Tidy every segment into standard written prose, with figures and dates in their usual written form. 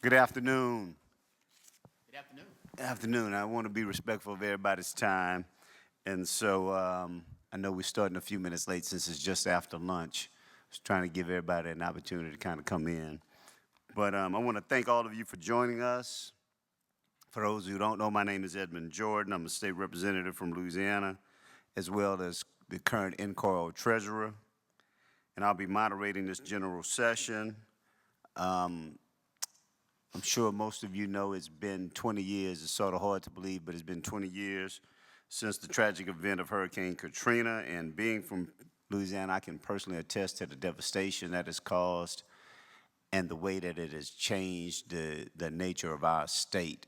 Good afternoon. Good afternoon. Afternoon. I want to be respectful of everybody's time. And so I know we're starting a few minutes late since it's just after lunch. I was trying to give everybody an opportunity to kind of come in. But I want to thank all of you for joining us. For those who don't know, my name is Edmund Jordan. I'm a state representative from Louisiana, as well as the current NCOIL treasurer. And I'll be moderating this general session. I'm sure most of you know it's been 20 years. It's sort of hard to believe, but it's been 20 years since the tragic event of Hurricane Katrina. And being from Louisiana, I can personally attest to the devastation that it's caused and the way that it has changed the nature of our state.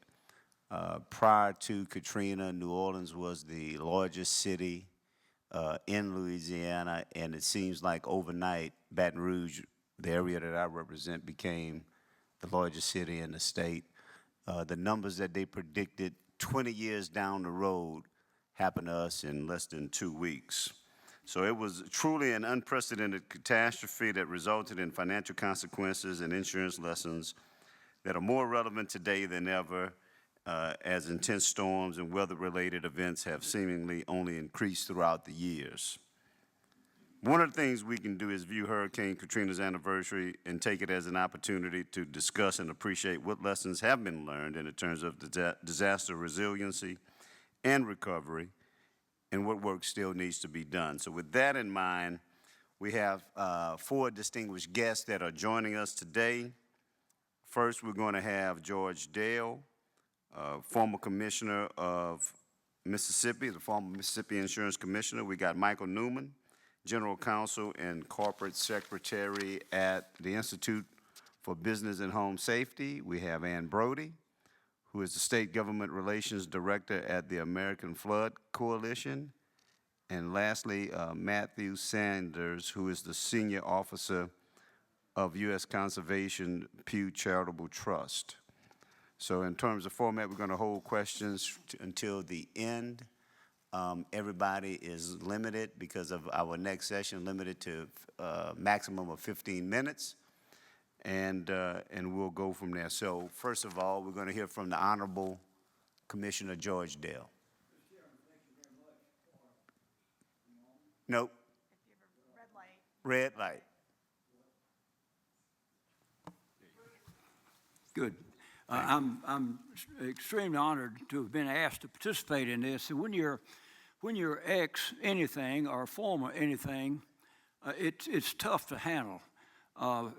Prior to Katrina, New Orleans was the largest city in Louisiana, and it seems like overnight, Baton Rouge, the area that I represent, became the largest city in the state. The numbers that they predicted 20 years down the road happened to us in less than 2 weeks. So it was truly an unprecedented catastrophe that resulted in financial consequences and insurance lessons that are more relevant today than ever, as intense storms and weather-related events have seemingly only increased throughout the years. One of the things we can do is view Hurricane Katrina's anniversary and take it as an opportunity to discuss and appreciate what lessons have been learned in terms of disaster resiliency and recovery, and what work still needs to be done. So with that in mind, we have 4 distinguished guests that are joining us today. First, we're going to have George Dale, former commissioner of Mississippi, the former Mississippi Insurance Commissioner. We got Michael Newman, General Counsel and Corporate Secretary at the Institute for Business and Home Safety. We have Ann Brody, who is the State Government Relations Director at the American Flood Coalition. And lastly, Matthew Sanders, who is the Senior Officer of U.S. Conservation Pew Charitable Trust. So in terms of format, we're going to hold questions until the end. Everybody is limited because of our next session, limited to a maximum of 15 minutes, and we'll go from there. So first of all, we're going to hear from the Honorable Commissioner George Dale. Mr. Chairman, thank you very much for the moment. Nope. If you have a red light. Red light. Good. I'm extremely honored to have been asked to participate in this. And when you're ex anything or former anything, it's tough to handle.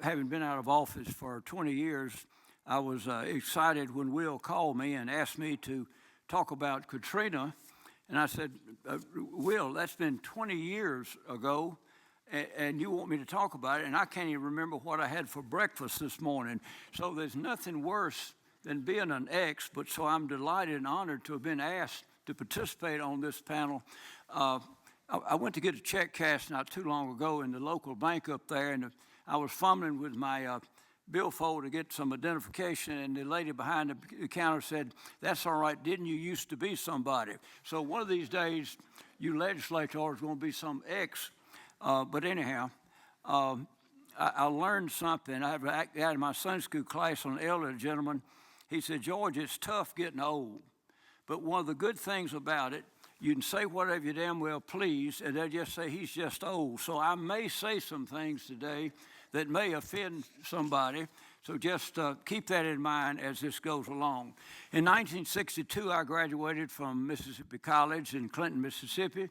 Having been out of office for 20 years, I was excited when Will called me and asked me to talk about Katrina. And I said, Will, that's been 20 years ago, and you want me to talk about it, and I can't even remember what I had for breakfast this morning. So there's nothing worse than being an ex, but so I'm delighted and honored to have been asked to participate on this panel. I went to get a check cashed not too long ago in the local bank up there, and I was fumbling with my billfold to get some identification, and the lady behind the counter said, "That's all right, didn't you used to be somebody?" So one of these days, you legislators are going to be some ex. But anyhow, I learned something. I had in my Sunday school class on an elderly gentleman. He said, "George, it's tough getting old. But one of the good things about it, you can say whatever you damn well please, and they'll just say he's just old." So I may say some things today that may offend somebody. So just keep that in mind as this goes along. In 1962, I graduated from Mississippi College in Clinton, Mississippi,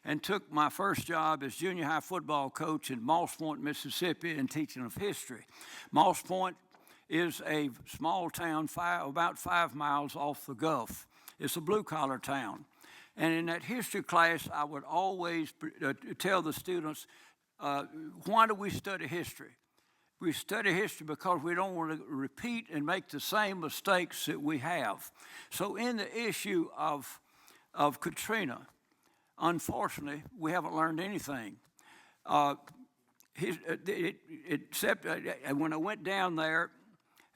and took my first job as junior high football coach in Moss Point, Mississippi, and teaching of history. Moss Point is a small town about 5 miles off the Gulf. It's a blue-collar town. And in that history class, I would always tell the students, why do we study history? We study history because we don't want to repeat and make the same mistakes that we have. So in the issue of Katrina, unfortunately, we haven't learned anything. Except when I went down there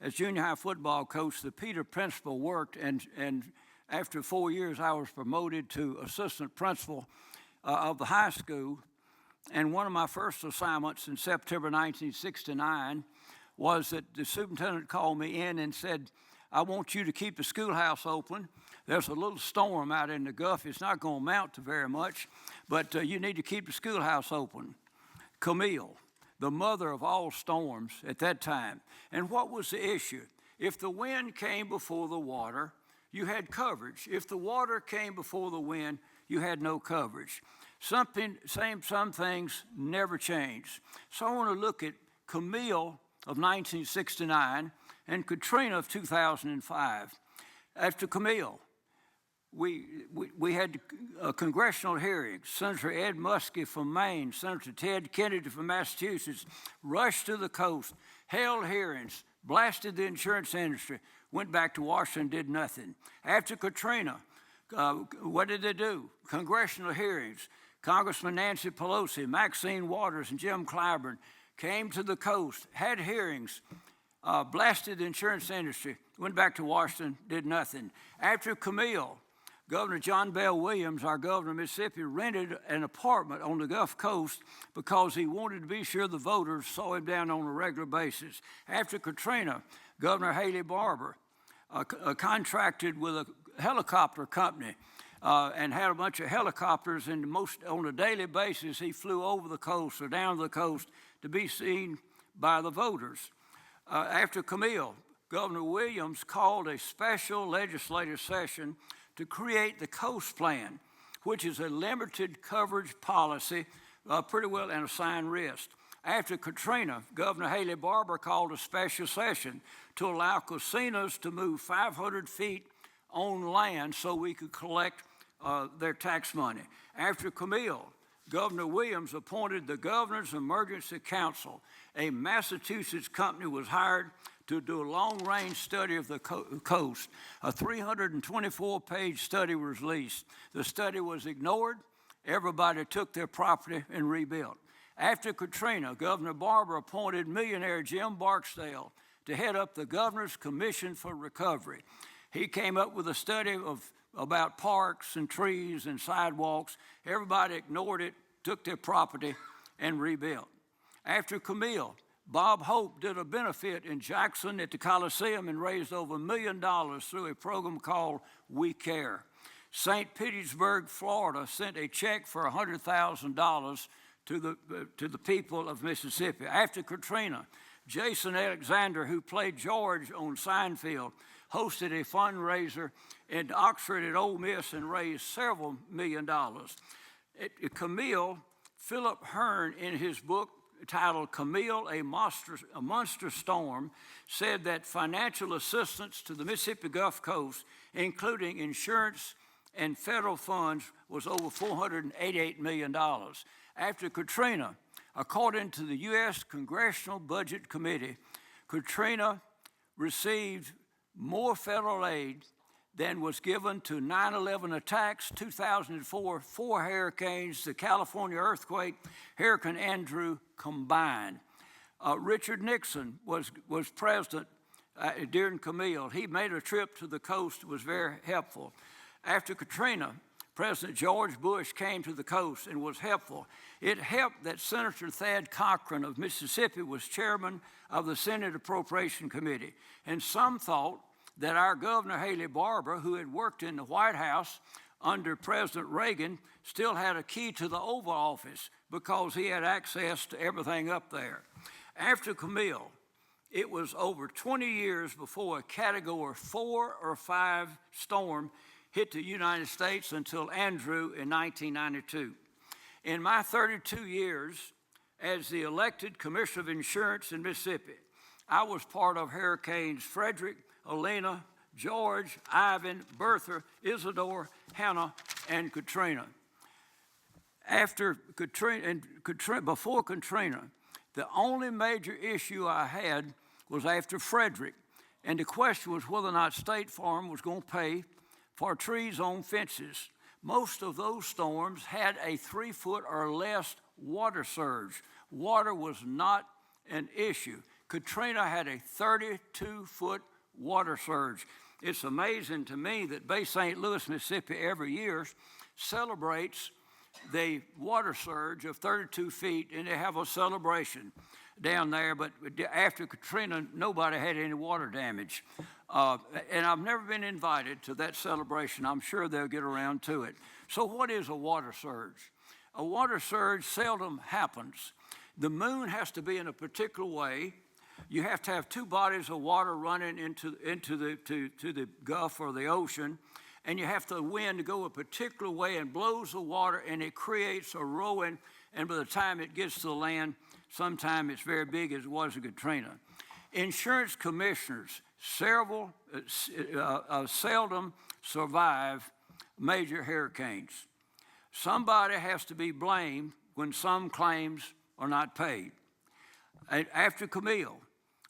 as junior high football coach, the Peter principal worked, and after 4 years, I was promoted to assistant principal of the high school. And one of my first assignments in September 1969 was that the superintendent called me in and said, I want you to keep the schoolhouse open. There's a little storm out in the Gulf. It's not going to amount to very much, but you need to keep the schoolhouse open. Camille, the mother of all storms at that time. And what was the issue? If the wind came before the water, you had coverage. If the water came before the wind, you had no coverage. Some things never changed. So I want to look at Camille of 1969 and Katrina of 2005. After Camille, we had congressional hearings. Senator Ed Muskie from Maine, Senator Ted Kennedy from Massachusetts rushed to the coast, held hearings, blasted the insurance industry, went back to Washington, did nothing. After Katrina, what did they do? Congressional hearings. Congressman Nancy Pelosi, Maxine Waters, and Jim Clyburn came to the coast, had hearings, blasted the insurance industry, went back to Washington, did nothing. After Camille, Governor John Bell Williams, our governor of Mississippi, rented an apartment on the Gulf Coast because he wanted to be sure the voters saw him down on a regular basis. After Katrina, Governor Haley Barbour contracted with a helicopter company and had a bunch of helicopters, and on a daily basis he flew over the coast or down the coast to be seen by the voters. After Camille, Governor Williams called a special legislative session to create the Coast Plan, which is a limited coverage policy, pretty well an assigned risk. After Katrina, Governor Haley Barbour called a special session to allow casinos to move 500 feet on land so we could collect their tax money. After Camille, Governor Williams appointed the Governor's Emergency Council. A Massachusetts company was hired to do a long-range study of the coast. A 324-page study was released. The study was ignored. Everybody took their property and rebuilt. After Katrina, Governor Barbour appointed millionaire Jim Barksdale to head up the Governor's Commission for Recovery. He came up with a study about parks and trees and sidewalks. Everybody ignored it, took their property, and rebuilt. After Camille, Bob Hope did a benefit in Jackson at the Coliseum and raised over $1 million through a program called We Care. St. Petersburg, Florida sent a check for $100,000 to the people of Mississippi. After Katrina, Jason Alexander, who played George on Seinfeld, hosted a fundraiser in Oxford at Ole Miss and raised several $1 million. Camille, Philip Hearn, in his book titled Camille, a Monster Storm, said that financial assistance to the Mississippi Gulf Coast, including insurance and federal funds, was over $488 million. After Katrina, according to the U.S. Congressional Budget Committee, Katrina received more federal aid than was given to 9/11 attacks, 2004, 4 hurricanes, the California earthquake, Hurricane Andrew combined. Richard Nixon was president during Camille. He made a trip to the coast, was very helpful. After Katrina, President George Bush came to the coast and was helpful. It helped that Senator Thad Cochran of Mississippi was chairman of the Senate Appropriation Committee. And some thought that our Governor Haley Barbour, who had worked in the White House under President Reagan, still had a key to the Oval Office because he had access to everything up there. After Camille, it was over 20 years before a Category 4 or 5 storm hit the United States until Andrew in 1992. In my 32 years as the elected Commissioner of Insurance in Mississippi, I was part of Hurricanes Frederick, Elena, George, Ivan, Bertha, Isidore, Hannah, and Katrina. After Katrina and before Katrina, the only major issue I had was after Frederick, and the question was whether or not State Farm was going to pay for trees on fences. Most of those storms had a 3-foot or less water surge. Water was not an issue. Katrina had a 32-foot water surge. It's amazing to me that Bay St. Louis, Mississippi, every year celebrates the water surge of 32 feet, and they have a celebration. down there, but after Katrina, nobody had any water damage. And I've never been invited to that celebration. I'm sure they'll get around to it. So what is a water surge? A water surge seldom happens. The moon has to be in a particular way. You have to have two bodies of water running into the Gulf or the ocean, and you have the wind to go a particular way and blows the water, and it creates a rowing, and by the time it gets to the land, sometimes it's very big, as it was in Katrina. Insurance commissioners seldom survive major hurricanes. Somebody has to be blamed when some claims are not paid. After Camille,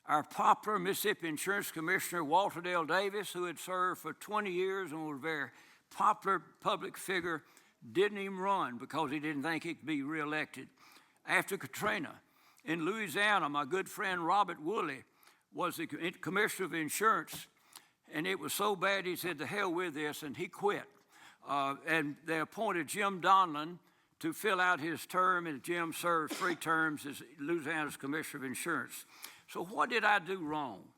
our popular Mississippi Insurance Commissioner, Walter Dale Davis, who had served for 20 years and was a very popular public figure, didn't even run because he didn't think he could be reelected. After Katrina, in Louisiana, my good friend Robert Woolley was the Commissioner of Insurance, and it was so bad he said, "To hell with this," and he quit. And they appointed Jim Donlin to fill out his term, and Jim served 3 terms as Louisiana's Commissioner of Insurance. So what did I do wrong?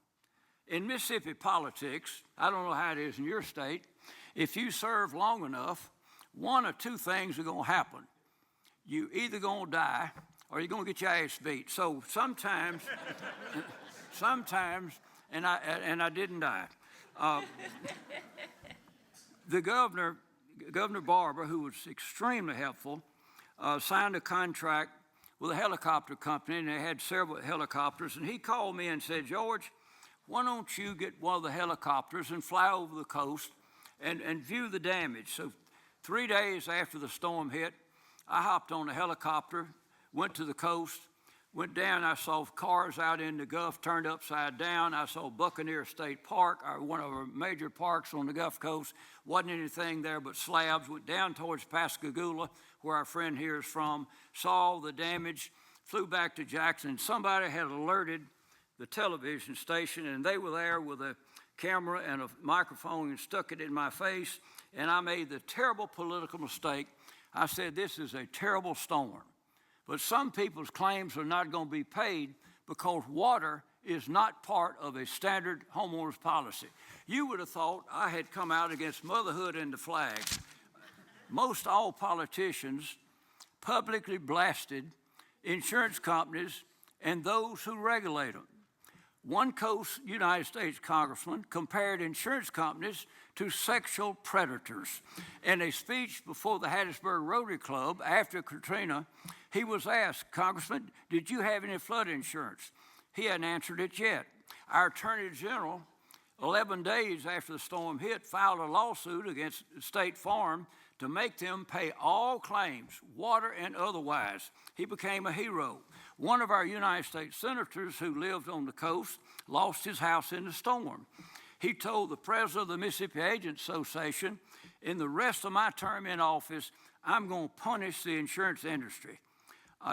In Mississippi politics, I don't know how it is in your state, if you serve long enough, one or two things are going to happen. You either going to die or you're going to get your ass beat. So sometimes, and I didn't die. The Governor Barber, who was extremely helpful, signed a contract with a helicopter company, and they had several helicopters, and he called me and said, "George, why don't you get one of the helicopters and fly over the coast and view the damage?" So 3 days after the storm hit, I hopped on a helicopter, went to the coast, went down. I saw cars out in the Gulf turned upside down. I saw Buccaneer State Park, one of our major parks on the Gulf Coast. Wasn't anything there but slabs. Went down towards Pascagoula, where our friend here is from, saw the damage, flew back to Jackson. Somebody had alerted the television station, and they were there with a camera and a microphone and stuck it in my face, and I made the terrible political mistake. I said, "This is a terrible storm." But some people's claims are not going to be paid because water is not part of a standard homeowner's policy. You would have thought I had come out against motherhood and the flag. Most all politicians publicly blasted insurance companies and those who regulate them. One coast United States congressman compared insurance companies to sexual predators. In a speech before the Hattiesburg Rotary Club after Katrina, he was asked, "Congressman, did you have any flood insurance?" He hadn't answered it yet. Our Attorney General, 11 days after the storm hit, filed a lawsuit against State Farm to make them pay all claims, water and otherwise. He became a hero. One of our United States senators who lived on the coast lost his house in the storm. He told the president of the Mississippi Agents Association, "In the rest of my term in office, I'm going to punish the insurance industry."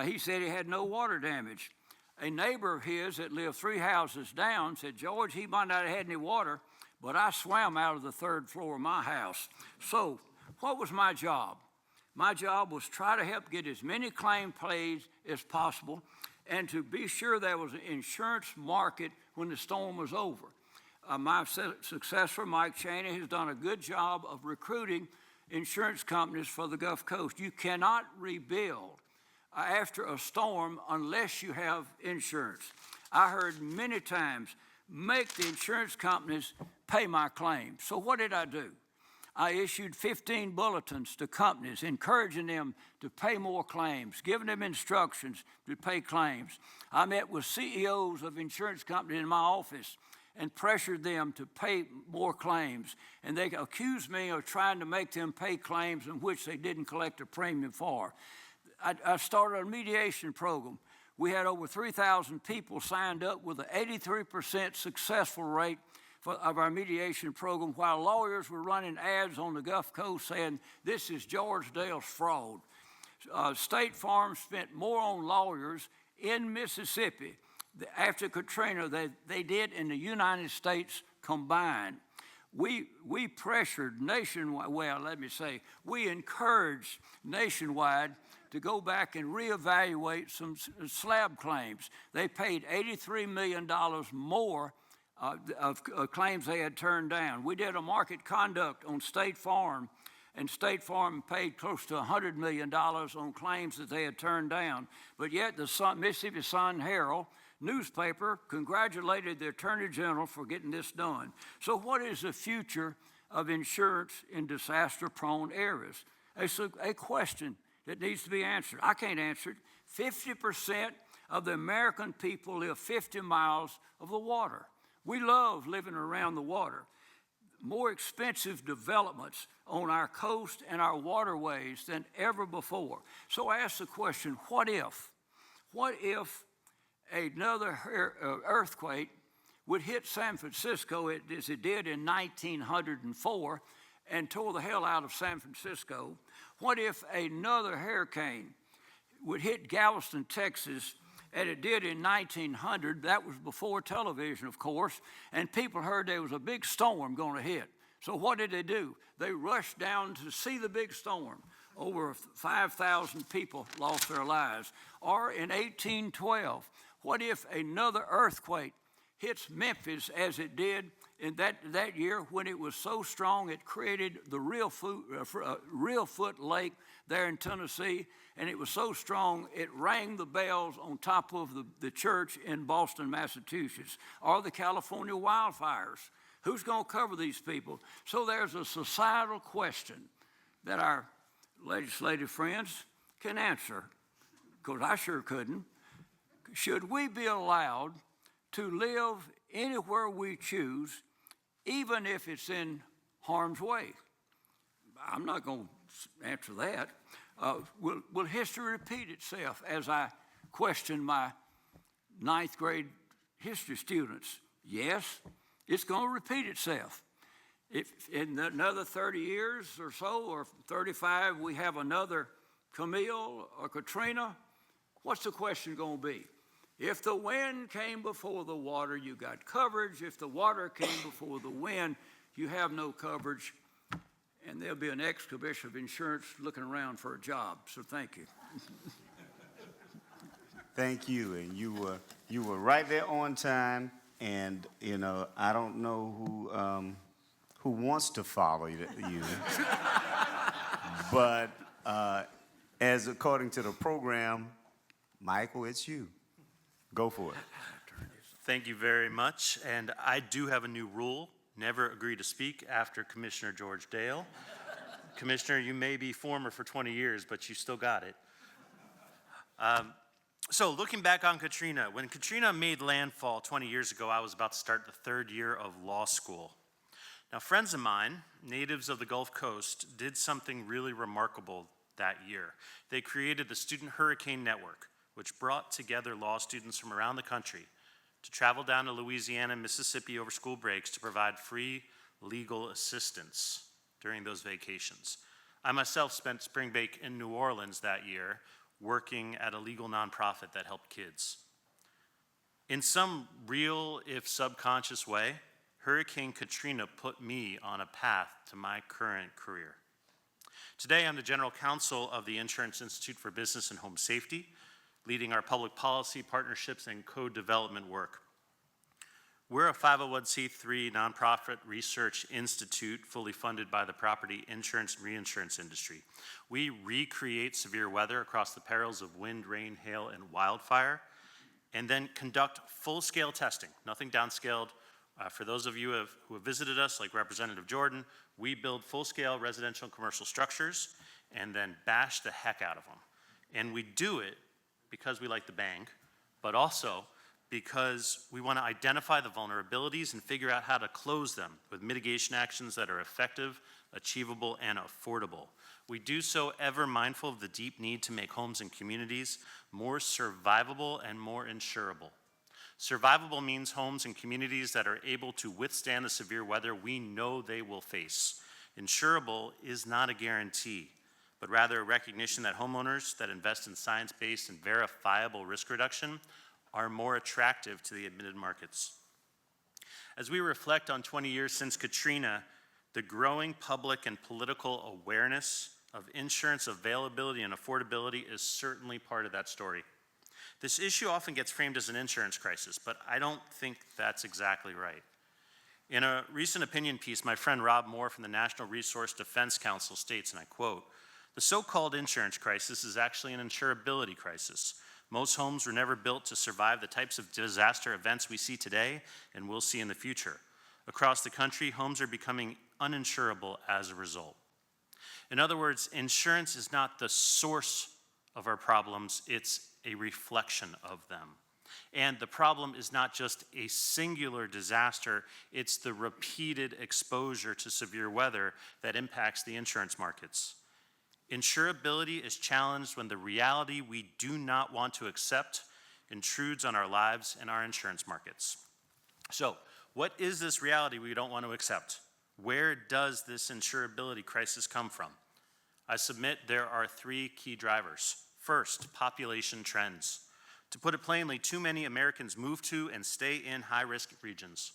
He said he had no water damage. A neighbor of his that lived 3 houses down said, "George, he might not have had any water, but I swam out of the 3rd floor of my house." So what was my job? My job was try to help get as many claims paid as possible and to be sure there was an insurance market when the storm was over. My successor, Mike Chaney, has done a good job of recruiting insurance companies for the Gulf Coast. You cannot rebuild after a storm unless you have insurance. I heard many times, "Make the insurance companies pay my claims." So what did I do? I issued 15 bulletins to companies, encouraging them to pay more claims, giving them instructions to pay claims. I met with CEOs of insurance companies in my office and pressured them to pay more claims. And they accused me of trying to make them pay claims in which they didn't collect a premium for. I started a mediation program. We had over 3,000 people signed up with an 83% successful rate of our mediation program, while lawyers were running ads on the Gulf Coast saying, "This is George Dale's fraud." State Farm spent more on lawyers in Mississippi after Katrina than they did in the United States combined. We pressured nationwide, we encouraged nationwide to go back and reevaluate some slab claims. They paid $83 million more of claims they had turned down. We did a market conduct on State Farm, and State Farm paid close to $100 million on claims that they had turned down. But yet the Mississippi Sun-Herald newspaper congratulated the Attorney General for getting this done. So what is the future of insurance in disaster-prone areas? It's a question that needs to be answered. I can't answer it. 50% of the American people live 50 miles of the water. We love living around the water. More expensive developments on our coast and our waterways than ever before. So I ask the question, what if another earthquake would hit San Francisco as it did in 1904 and tore the hell out of San Francisco? What if another hurricane would hit Galveston, Texas, as it did in 1900? That was before television, of course, and people heard there was a big storm going to hit. So what did they do? They rushed down to see the big storm. Over 5,000 people lost their lives. Or in 1812, what if another earthquake hits Memphis as it did in that year, when it was so strong it created the Reelfoot Lake there in Tennessee, and it was so strong it rang the bells on top of the church in Boston, Massachusetts, or the California wildfires? Who's going to cover these people? So there's a societal question that our legislative friends can answer, because I sure couldn't. Should we be allowed to live anywhere we choose, even if it's in harm's way? I'm not going to answer that. Will history repeat itself, as I question my 9th grade history students? Yes, it's going to repeat itself. If in another 30 years or so, or 35, we have another Camille or Katrina, what's the question going to be? If the wind came before the water, you got coverage. If the water came before the wind, you have no coverage. And there'll be an ex-commissioner of insurance looking around for a job. So thank you. Thank you, and you were right there on time. And you know, I don't know who wants to follow you, but as according to the program, Michael, it's you. Go for it. Thank you very much. And I do have a new rule: never agree to speak after Commissioner George Dale. Commissioner, you may be former for 20 years, but you still got it. So looking back on Katrina, when Katrina made landfall 20 years ago, I was about to start the 3rd year of law school. Now, friends of mine, natives of the Gulf Coast, did something really remarkable that year. They created the Student Hurricane Network, which brought together law students from around the country to travel down to Louisiana and Mississippi over school breaks to provide free legal assistance during those vacations. I myself spent spring break in New Orleans that year, working at a legal nonprofit that helped kids. In some real, if subconscious way, Hurricane Katrina put me on a path to my current career. Today, I'm the General Counsel of the Insurance Institute for Business and Home Safety, leading our public policy, partnerships, and co-development work. We're a 501c3 nonprofit research institute fully funded by the property insurance and reinsurance industry. We recreate severe weather across the perils of wind, rain, hail, and wildfire, and then conduct full-scale testing, nothing downscaled. For those of you who have visited us, like Representative Jordan, we build full-scale residential and commercial structures and then bash the heck out of them. And we do it because we like the bang, but also because we want to identify the vulnerabilities and figure out how to close them with mitigation actions that are effective, achievable, and affordable. We do so ever mindful of the deep need to make homes and communities more survivable and more insurable. Survivable means homes and communities that are able to withstand the severe weather we know they will face. Insurable is not a guarantee, but rather a recognition that homeowners that invest in science-based and verifiable risk reduction are more attractive to the admitted markets. As we reflect on 20 years since Katrina, the growing public and political awareness of insurance availability and affordability is certainly part of that story. This issue often gets framed as an insurance crisis, but I don't think that's exactly right. In a recent opinion piece, my friend Rob Moore from the National Resource Defense Council states, and I quote, "The so-called insurance crisis is actually an insurability crisis. Most homes were never built to survive the types of disaster events we see today and will see in the future. Across the country, homes are becoming uninsurable as a result." In other words, insurance is not the source of our problems, it's a reflection of them. And the problem is not just a singular disaster, it's the repeated exposure to severe weather that impacts the insurance markets. Insurability is challenged when the reality we do not want to accept intrudes on our lives and our insurance markets. So, what is this reality we don't want to accept? Where does this insurability crisis come from? I submit there are three key drivers. First, population trends. To put it plainly, too many Americans move to and stay in high-risk regions.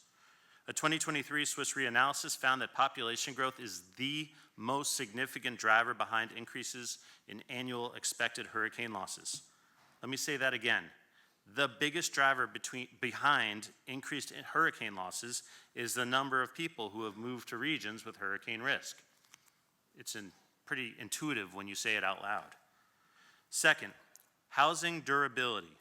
A 2023 Swiss Re analysis found that population growth is the most significant driver behind increases in annual expected hurricane losses. Let me say that again. The biggest driver behind increased hurricane losses is the number of people who have moved to regions with hurricane risk. It's pretty intuitive when you say it out loud. Second, housing durability.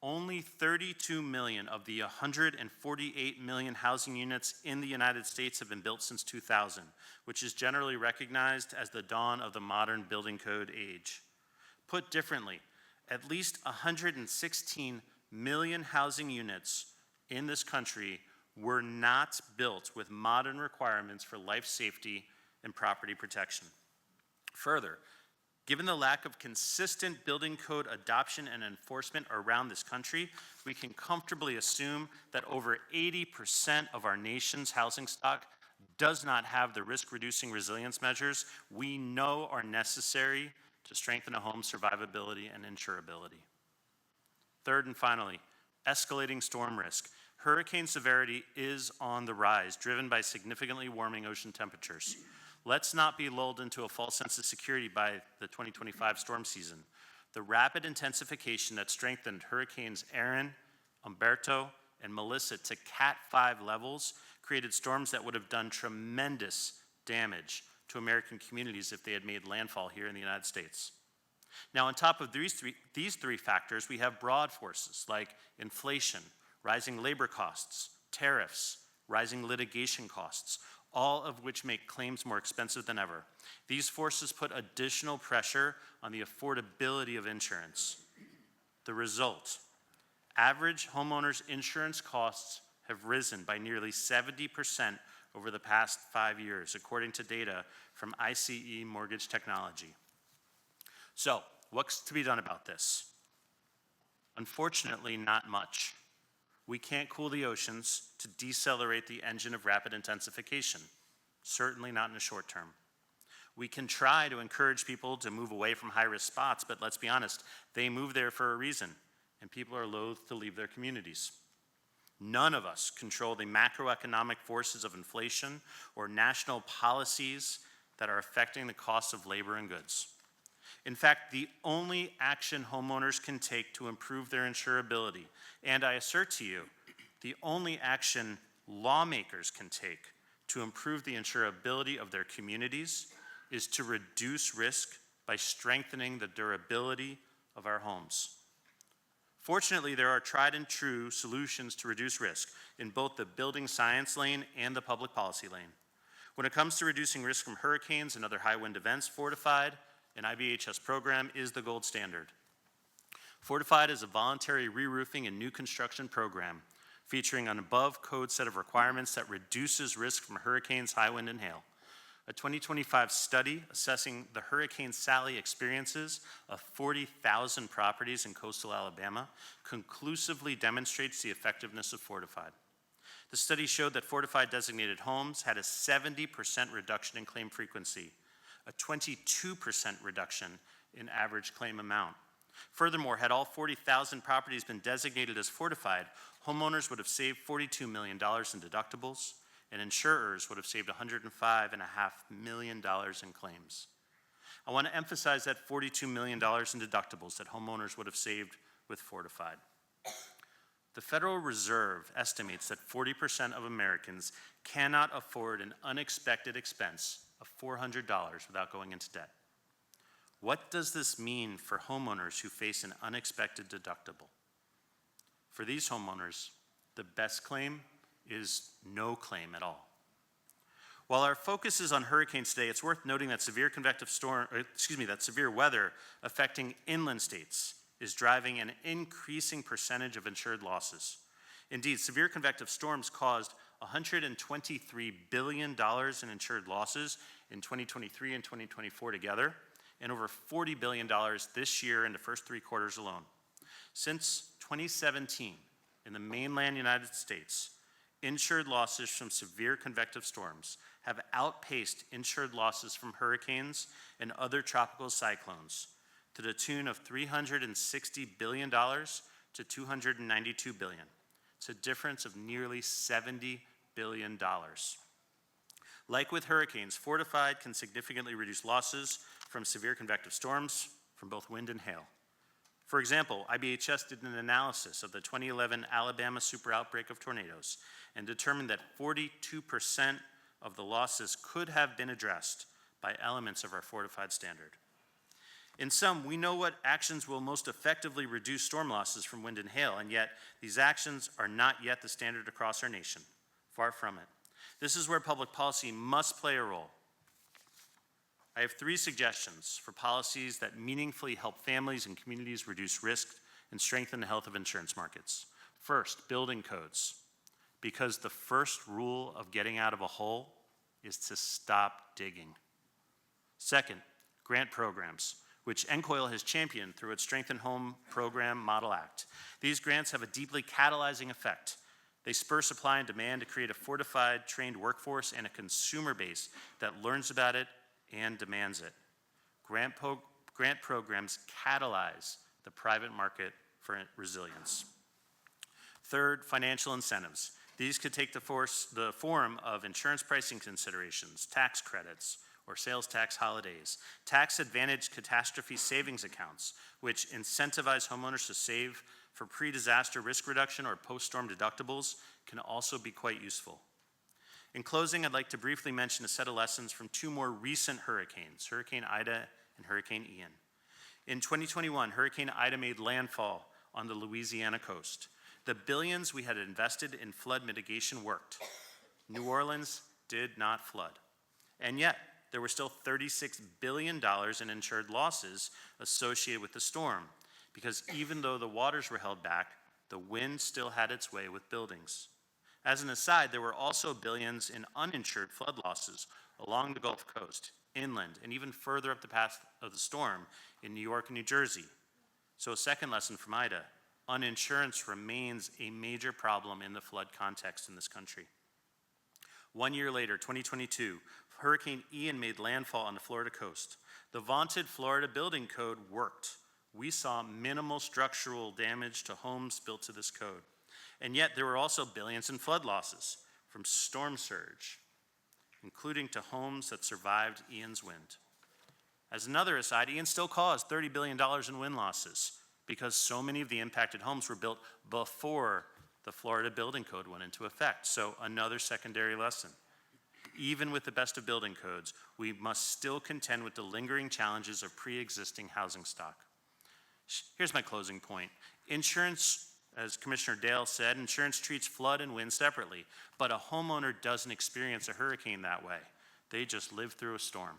Only 32 million of the 148 million housing units in the United States have been built since 2000, which is generally recognized as the dawn of the modern building code age. Put differently, at least 116 million housing units in this country were not built with modern requirements for life safety and property protection. Further, given the lack of consistent building code adoption and enforcement around this country, we can comfortably assume that over 80% of our nation's housing stock does not have the risk-reducing resilience measures we know are necessary to strengthen a home's survivability and insurability. Third and finally, escalating storm risk. Hurricane severity is on the rise, driven by significantly warming ocean temperatures. Let's not be lulled into a false sense of security by the 2025 storm season. The rapid intensification that strengthened Hurricanes Erin, Umberto, and Melissa to Cat 5 levels created storms that would have done tremendous damage to American communities if they had made landfall here in the United States. Now, on top of these three factors, we have broad forces like inflation, rising labor costs, tariffs, rising litigation costs, all of which make claims more expensive than ever. These forces put additional pressure on the affordability of insurance. The result, average homeowners' insurance costs have risen by nearly 70% over the past 5 years, according to data from ICE Mortgage Technology. So, what's to be done about this? Unfortunately, not much. We can't cool the oceans to decelerate the engine of rapid intensification, certainly not in the short term. We can try to encourage people to move away from high-risk spots, but let's be honest, they move there for a reason, and people are loath to leave their communities. None of us control the macroeconomic forces of inflation or national policies that are affecting the cost of labor and goods. In fact, the only action homeowners can take to improve their insurability, and I assert to you, the only action lawmakers can take to improve the insurability of their communities is to reduce risk by strengthening the durability of our homes. Fortunately, there are tried and true solutions to reduce risk in both the building science lane and the public policy lane. When it comes to reducing risk from hurricanes and other high wind events, Fortified, an IBHS program, is the gold standard. Fortified is a voluntary re-roofing and new construction program featuring an above-code set of requirements that reduces risk from hurricanes, high wind, and hail. A 2025 study assessing the Hurricane Sally experiences of 40,000 properties in coastal Alabama conclusively demonstrates the effectiveness of Fortified. The study showed that Fortified designated homes had a 70% reduction in claim frequency, a 22% reduction in average claim amount. Furthermore, had all 40,000 properties been designated as Fortified, homeowners would have saved $42 million in deductibles, and insurers would have saved $105.5 million in claims. I want to emphasize that $42 million in deductibles that homeowners would have saved with Fortified. The Federal Reserve estimates that 40% of Americans cannot afford an unexpected expense of $400 without going into debt. What does this mean for homeowners who face an unexpected deductible? For these homeowners, the best claim is no claim at all. While our focus is on hurricanes today, it's worth noting that severe weather affecting inland states is driving an increasing percentage of insured losses. Indeed, severe convective storms caused $123 billion in insured losses in 2023 and 2024 together, and over $40 billion this year in the first 3 quarters alone. Since 2017, in the mainland United States, insured losses from severe convective storms have outpaced insured losses from hurricanes and other tropical cyclones to the tune of $360 billion to $292 billion. It's a difference of nearly $70 billion. Like with hurricanes, Fortified can significantly reduce losses from severe convective storms from both wind and hail. For example, IBHS did an analysis of the 2011 Alabama super outbreak of tornadoes and determined that 42% of the losses could have been addressed by elements of our Fortified standard. In sum, we know what actions will most effectively reduce storm losses from wind and hail, and yet these actions are not yet the standard across our nation. Far from it. This is where public policy must play a role. I have 3 suggestions for policies that meaningfully help families and communities reduce risk and strengthen the health of insurance markets. First, building codes. Because the first rule of getting out of a hole is to stop digging. Second, grant programs, which NCOIL has championed through its Strengthen Home Program Model Act. These grants have a deeply catalyzing effect. They spur supply and demand to create a fortified, trained workforce and a consumer base that learns about it and demands it. Grant programs catalyze the private market for resilience. Third, financial incentives. These could take the form of insurance pricing considerations, tax credits, or sales tax holidays. Tax advantage catastrophe savings accounts, which incentivize homeowners to save for pre-disaster risk reduction or post-storm deductibles, can also be quite useful. In closing, I'd like to briefly mention a set of lessons from 2 more recent hurricanes, Hurricane Ida and Hurricane Ian. In 2021, Hurricane Ida made landfall on the Louisiana coast. The billions we had invested in flood mitigation worked. New Orleans did not flood. And yet, there were still $36 billion in insured losses associated with the storm, because even though the waters were held back, the wind still had its way with buildings. As an aside, there were also billions in uninsured flood losses along the Gulf Coast, inland, and even further up the path of the storm in New York and New Jersey. So a second lesson from Ida, uninsurance remains a major problem in the flood context in this country. 1 year later, 2022, Hurricane Ian made landfall on the Florida coast. The vaunted Florida building code worked. We saw minimal structural damage to homes built to this code. And yet there were also billions in flood losses from storm surge, including to homes that survived Ian's wind. As another aside, Ian still caused $30 billion in wind losses because so many of the impacted homes were built before the Florida building code went into effect. So another secondary lesson. Even with the best of building codes, we must still contend with the lingering challenges of pre-existing housing stock. Here's my closing point. Insurance, as Commissioner Dale said, insurance treats flood and wind separately, but a homeowner doesn't experience a hurricane that way. They just live through a storm.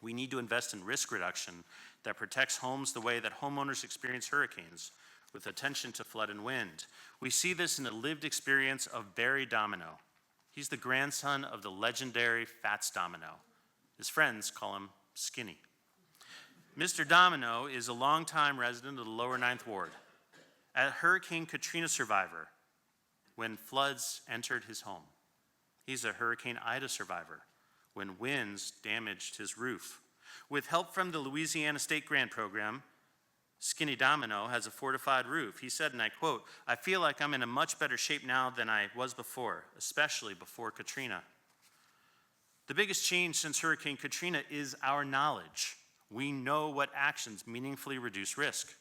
We need to invest in risk reduction that protects homes the way that homeowners experience hurricanes, with attention to flood and wind. We see this in the lived experience of Barry Domino. He's the grandson of the legendary Fats Domino. His friends call him Skinny. Mr. Domino is a longtime resident of the lower 9th Ward, a Hurricane Katrina survivor when floods entered his home. He's a Hurricane Ida survivor when winds damaged his roof. With help from the Louisiana State Grant Program, Skinny Domino has a fortified roof. He said, and I quote, "I feel like I'm in a much better shape now than I was before, especially before Katrina." The biggest change since Hurricane Katrina is our knowledge. We know what actions meaningfully reduce risk,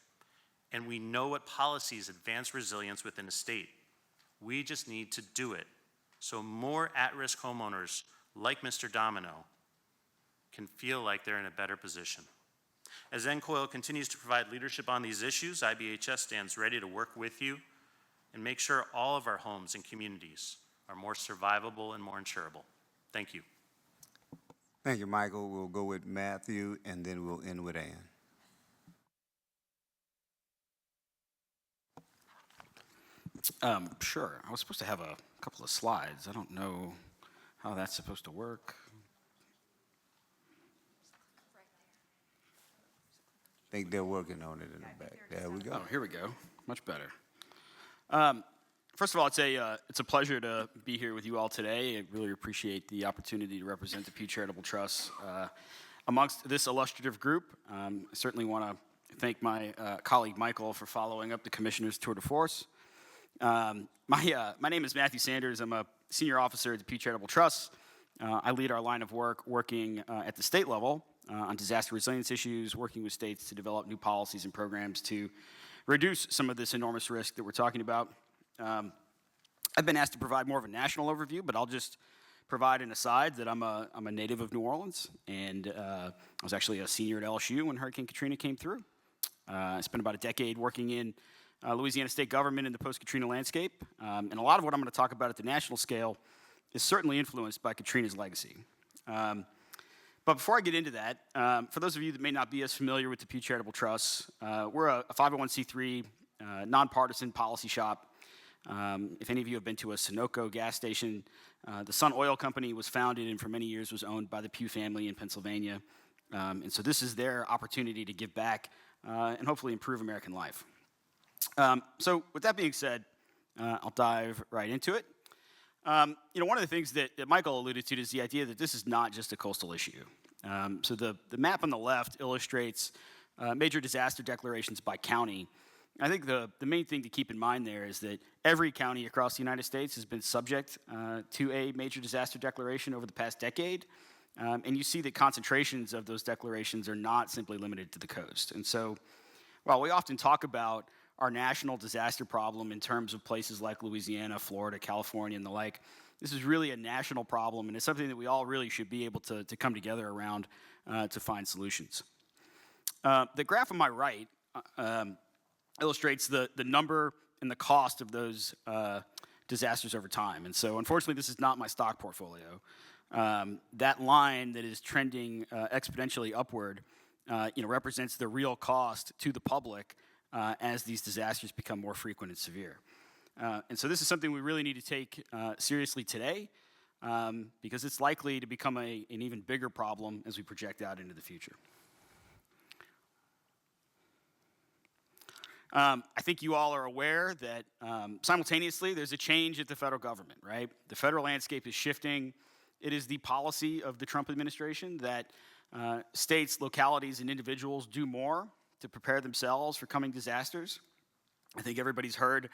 and we know what policies advance resilience within a state. We just need to do it so more at-risk homeowners like Mr. Domino can feel like they're in a better position. As NCOIL continues to provide leadership on these issues, IBHS stands ready to work with you and make sure all of our homes and communities are more survivable and more insurable. Thank you. Thank you, Michael. We'll go with Matthew, and then we'll end with Ann. Sure. I was supposed to have a couple of slides. I don't know how that's supposed to work. I think they're working on it in the back. There we go. Oh, here we go. Much better. First of all, it's a pleasure to be here with you all today. I really appreciate the opportunity to represent the Pew Charitable Trust amongst this illustrative group. I certainly want to thank my colleague Michael for following up the Commissioner's tour de force. My name is Matthew Sanders. I'm a senior officer at the Pew Charitable Trust. I lead our line of work working at the state level on disaster resilience issues, working with states to develop new policies and programs to reduce some of this enormous risk that we're talking about. I've been asked to provide more of a national overview, but I'll just provide an aside that I'm a native of New Orleans, and I was actually a senior at LSU when Hurricane Katrina came through. I spent about a decade working in Louisiana state government in the post-Katrina landscape, and a lot of what I'm going to talk about at the national scale is certainly influenced by Katrina's legacy. But before I get into that, for those of you that may not be as familiar with the Pew Charitable Trust, we're a 501c3 nonpartisan policy shop. If any of you have been to a Sunoco gas station, the Sun Oil Company was founded and for many years was owned by the Pew family in Pennsylvania. And so this is their opportunity to give back and hopefully improve American life. So with that being said, I'll dive right into it. One of the things that Michael alluded to is the idea that this is not just a coastal issue. So the map on the left illustrates major disaster declarations by county. I think the main thing to keep in mind there is that every county across the United States has been subject to a major disaster declaration over the past decade. And you see that concentrations of those declarations are not simply limited to the coast. And so while we often talk about our national disaster problem in terms of places like Louisiana, Florida, California, and the like, this is really a national problem, and it's something that we all really should be able to come together around to find solutions. The graph on my right illustrates the number and the cost of those disasters over time. And so unfortunately, this is not my stock portfolio. That line that is trending exponentially upward represents the real cost to the public as these disasters become more frequent and severe. And so this is something we really need to take seriously today because it's likely to become an even bigger problem as we project out into the future. I think you all are aware that simultaneously there's a change at the federal government, right? The federal landscape is shifting. It is the policy of the Trump administration that states, localities, and individuals do more to prepare themselves for coming disasters. I think everybody's heard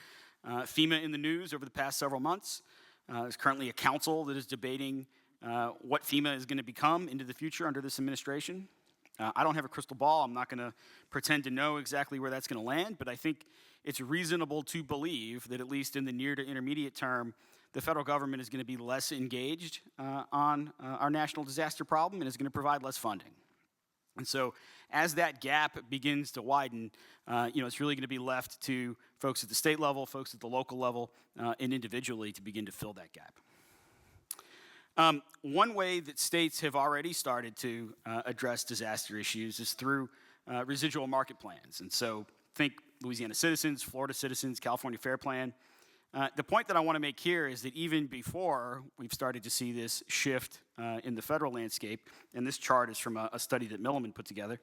FEMA in the news over the past several months. There's currently a council that is debating what FEMA is going to become into the future under this administration. I don't have a crystal ball. I'm not going to pretend to know exactly where that's going to land, but I think it's reasonable to believe that at least in the near to intermediate term, the federal government is going to be less engaged on our national disaster problem and is going to provide less funding. And so as that gap begins to widen, it's really going to be left to folks at the state level, folks at the local level, and individually to begin to fill that gap. One way that states have already started to address disaster issues is through residual market plans. And so think Louisiana Citizens, Florida Citizens, California Fair Plan. The point that I want to make here is that even before we've started to see this shift in the federal landscape, and this chart is from a study that Milliman put together,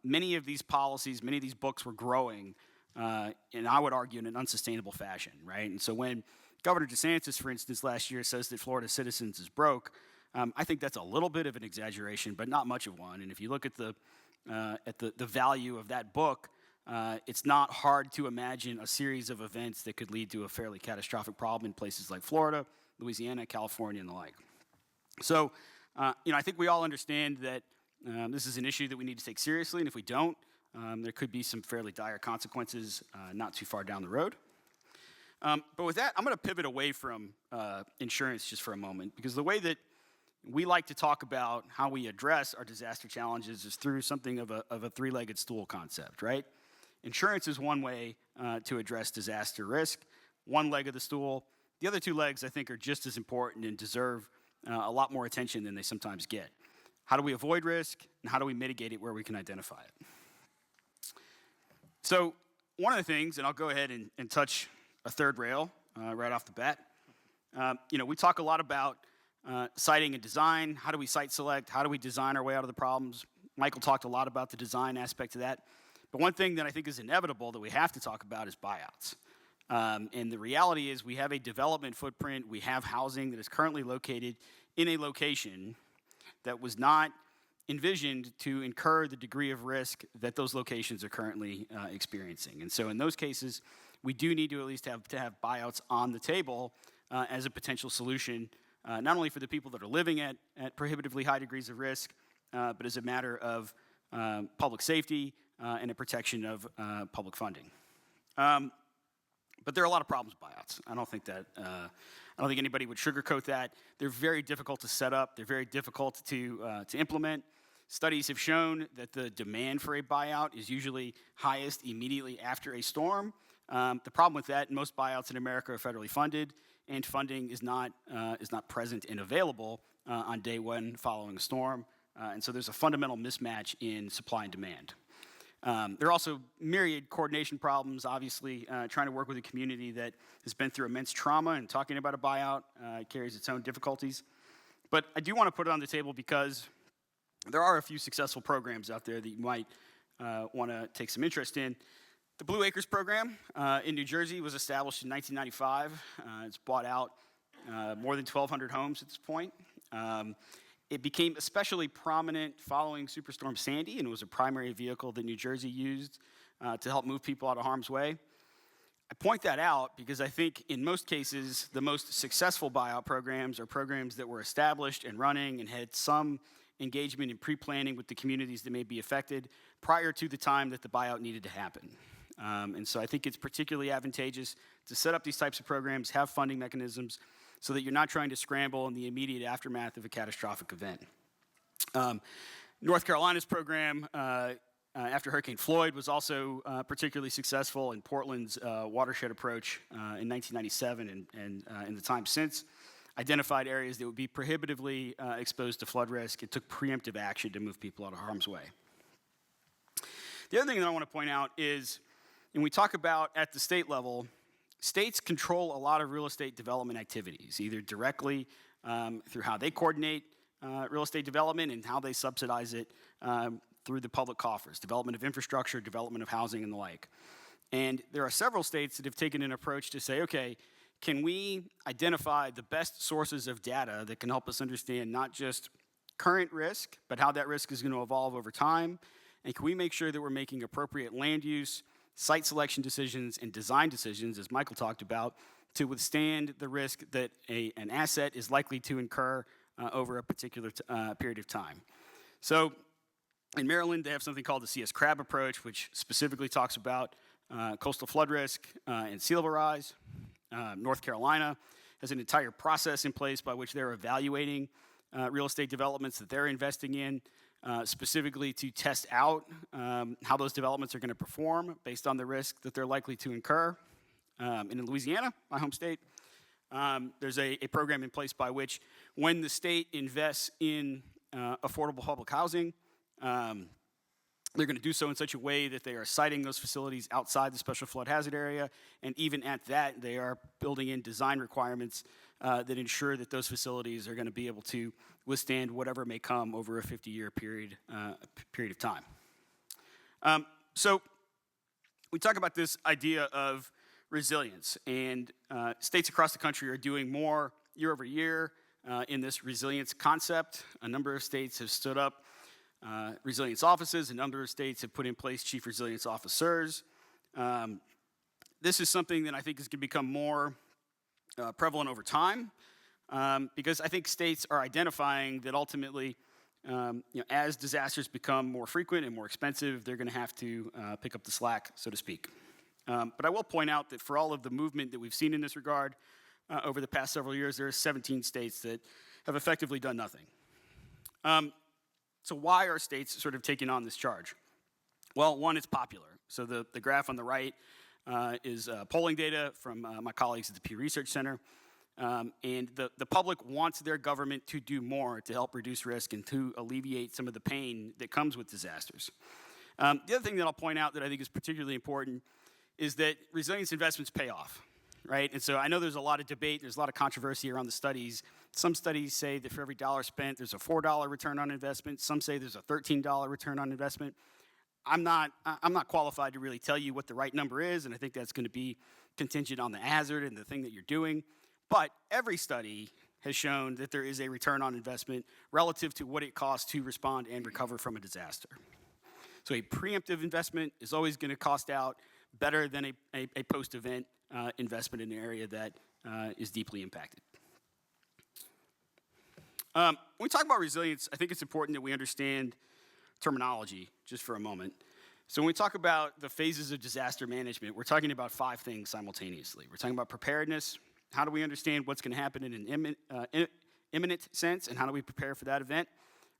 many of these policies, many of these books were growing, and I would argue in an unsustainable fashion, right? And so when Governor DeSantis, for instance, last year says that Florida Citizens is broke, I think that's a little bit of an exaggeration, but not much of one. And if you look at the value of that book, it's not hard to imagine a series of events that could lead to a fairly catastrophic problem in places like Florida, Louisiana, California, and the like. So, I think we all understand that this is an issue that we need to take seriously, and if we don't, there could be some fairly dire consequences not too far down the road. But with that, I'm going to pivot away from insurance just for a moment, because the way that we like to talk about how we address our disaster challenges is through something of a three-legged stool concept, right? Insurance is one way to address disaster risk, one leg of the stool. The other two legs, I think, are just as important and deserve a lot more attention than they sometimes get. How do we avoid risk, and how do we mitigate it where we can identify it? So one of the things, and I'll go ahead and touch a third rail right off the bat. We talk a lot about siting and design. How do we site select? How do we design our way out of the problems? Michael talked a lot about the design aspect of that. But one thing that I think is inevitable that we have to talk about is buyouts. And the reality is we have a development footprint. We have housing that is currently located in a location that was not envisioned to incur the degree of risk that those locations are currently experiencing. And so in those cases, we do need to at least have buyouts on the table as a potential solution, not only for the people that are living at prohibitively high degrees of risk, but as a matter of public safety and a protection of public funding. But there are a lot of problems with buyouts. I don't think anybody would sugarcoat that. They're very difficult to set up. They're very difficult to implement. Studies have shown that the demand for a buyout is usually highest immediately after a storm. The problem with that, most buyouts in America are federally funded, and funding is not present and available on day one following a storm. And so there's a fundamental mismatch in supply and demand. There are also myriad coordination problems, obviously. Trying to work with a community that has been through immense trauma and talking about a buyout carries its own difficulties. But I do want to put it on the table because there are a few successful programs out there that you might want to take some interest in. The Blue Acres program in New Jersey was established in 1995. It's bought out more than 1,200 homes at this point. It became especially prominent following Superstorm Sandy, and it was a primary vehicle that New Jersey used to help move people out of harm's way. I point that out because I think in most cases, the most successful buyout programs are programs that were established and running and had some engagement in pre-planning with the communities that may be affected prior to the time that the buyout needed to happen. And so I think it's particularly advantageous to set up these types of programs, have funding mechanisms, so that you're not trying to scramble in the immediate aftermath of a catastrophic event. North Carolina's program after Hurricane Floyd was also particularly successful in Portland's watershed approach in 1997 and in the time since. Identified areas that would be prohibitively exposed to flood risk. It took preemptive action to move people out of harm's way. The other thing that I want to point out is, when we talk about at the state level, states control a lot of real estate development activities, either directly through how they coordinate real estate development and how they subsidize it through the public coffers, development of infrastructure, development of housing, and the like. And there are several states that have taken an approach to say, okay, can we identify the best sources of data that can help us understand not just current risk, but how that risk is going to evolve over time? And can we make sure that we're making appropriate land use, site selection decisions, and design decisions, as Michael talked about, to withstand the risk that an asset is likely to incur over a particular period of time? So in Maryland, they have something called the CS Crab approach, which specifically talks about coastal flood risk and sea level rise. North Carolina has an entire process in place by which they're evaluating real estate developments that they're investing in, specifically to test out how those developments are going to perform based on the risk that they're likely to incur. And in Louisiana, my home state, there's a program in place by which when the state invests in affordable public housing, they're going to do so in such a way that they are siting those facilities outside the special flood hazard area, and even at that, they are building in design requirements that ensure that those facilities are going to be able to withstand whatever may come over a 50-year period of time. So we talk about this idea of resilience, and states across the country are doing more year over year in this resilience concept. A number of states have stood up resilience offices. A number of states have put in place chief resilience officers. This is something that I think is going to become more prevalent over time. because I think states are identifying that ultimately, as disasters become more frequent and more expensive, they're going to have to pick up the slack, so to speak. But I will point out that for all of the movement that we've seen in this regard over the past several years, there are 17 states that have effectively done nothing. So why are states sort of taking on this charge? Well, one, it's popular. So the graph on the right is polling data from my colleagues at the Pew Research Center. And the public wants their government to do more to help reduce risk and to alleviate some of the pain that comes with disasters. The other thing that I'll point out that I think is particularly important is that resilience investments pay off, right? And so I know there's a lot of debate, there's a lot of controversy around the studies. Some studies say that for every dollar spent, there's a $4 return on investment. Some say there's a $13 return on investment. I'm not qualified to really tell you what the right number is, and I think that's going to be contingent on the hazard and the thing that you're doing. But every study has shown that there is a return on investment relative to what it costs to respond and recover from a disaster. So a preemptive investment is always going to cost out better than a post-event investment in an area that is deeply impacted. When we talk about resilience, I think it's important that we understand terminology just for a moment. So when we talk about the phases of disaster management, we're talking about 5 things simultaneously. We're talking about preparedness. How do we understand what's going to happen in an imminent sense, and how do we prepare for that event?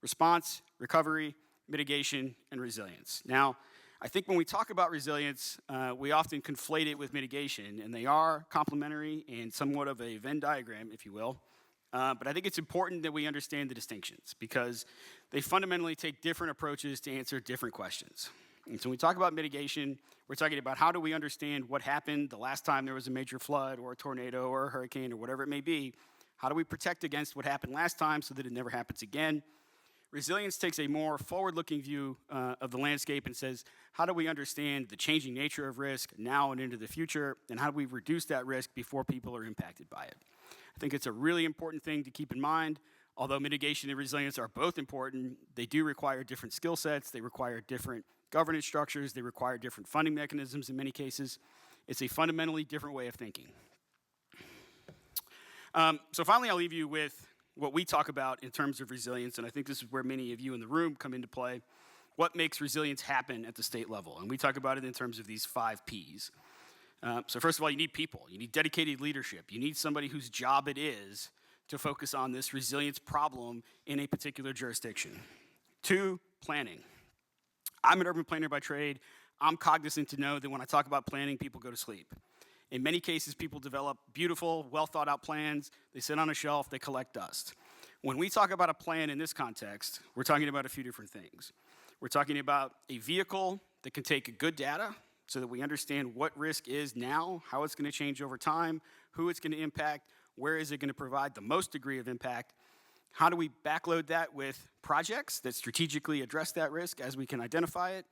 Response, recovery, mitigation, and resilience. Now, I think when we talk about resilience, we often conflate it with mitigation, and they are complementary and somewhat of a Venn diagram, if you will. But I think it's important that we understand the distinctions because they fundamentally take different approaches to answer different questions. And so when we talk about mitigation, we're talking about how do we understand what happened the last time there was a major flood or a tornado or a hurricane or whatever it may be. How do we protect against what happened last time so that it never happens again? Resilience takes a more forward-looking view of the landscape and says, how do we understand the changing nature of risk now and into the future, and how do we reduce that risk before people are impacted by it? I think it's a really important thing to keep in mind. Although mitigation and resilience are both important, they do require different skill sets, they require different governance structures, they require different funding mechanisms in many cases. It's a fundamentally different way of thinking. So finally, I'll leave you with what we talk about in terms of resilience, and I think this is where many of you in the room come into play. What makes resilience happen at the state level? And we talk about it in terms of these 5 Ps. So first of all, you need people. You need dedicated leadership. You need somebody whose job it is to focus on this resilience problem in a particular jurisdiction. 2, planning. I'm an urban planner by trade. I'm cognizant to know that when I talk about planning, people go to sleep. In many cases, people develop beautiful, well-thought-out plans. They sit on a shelf. They collect dust. When we talk about a plan in this context, we're talking about a few different things. We're talking about a vehicle that can take good data so that we understand what risk is now, how it's going to change over time, who it's going to impact, where is it going to provide the most degree of impact. How do we backload that with projects that strategically address that risk as we can identify it?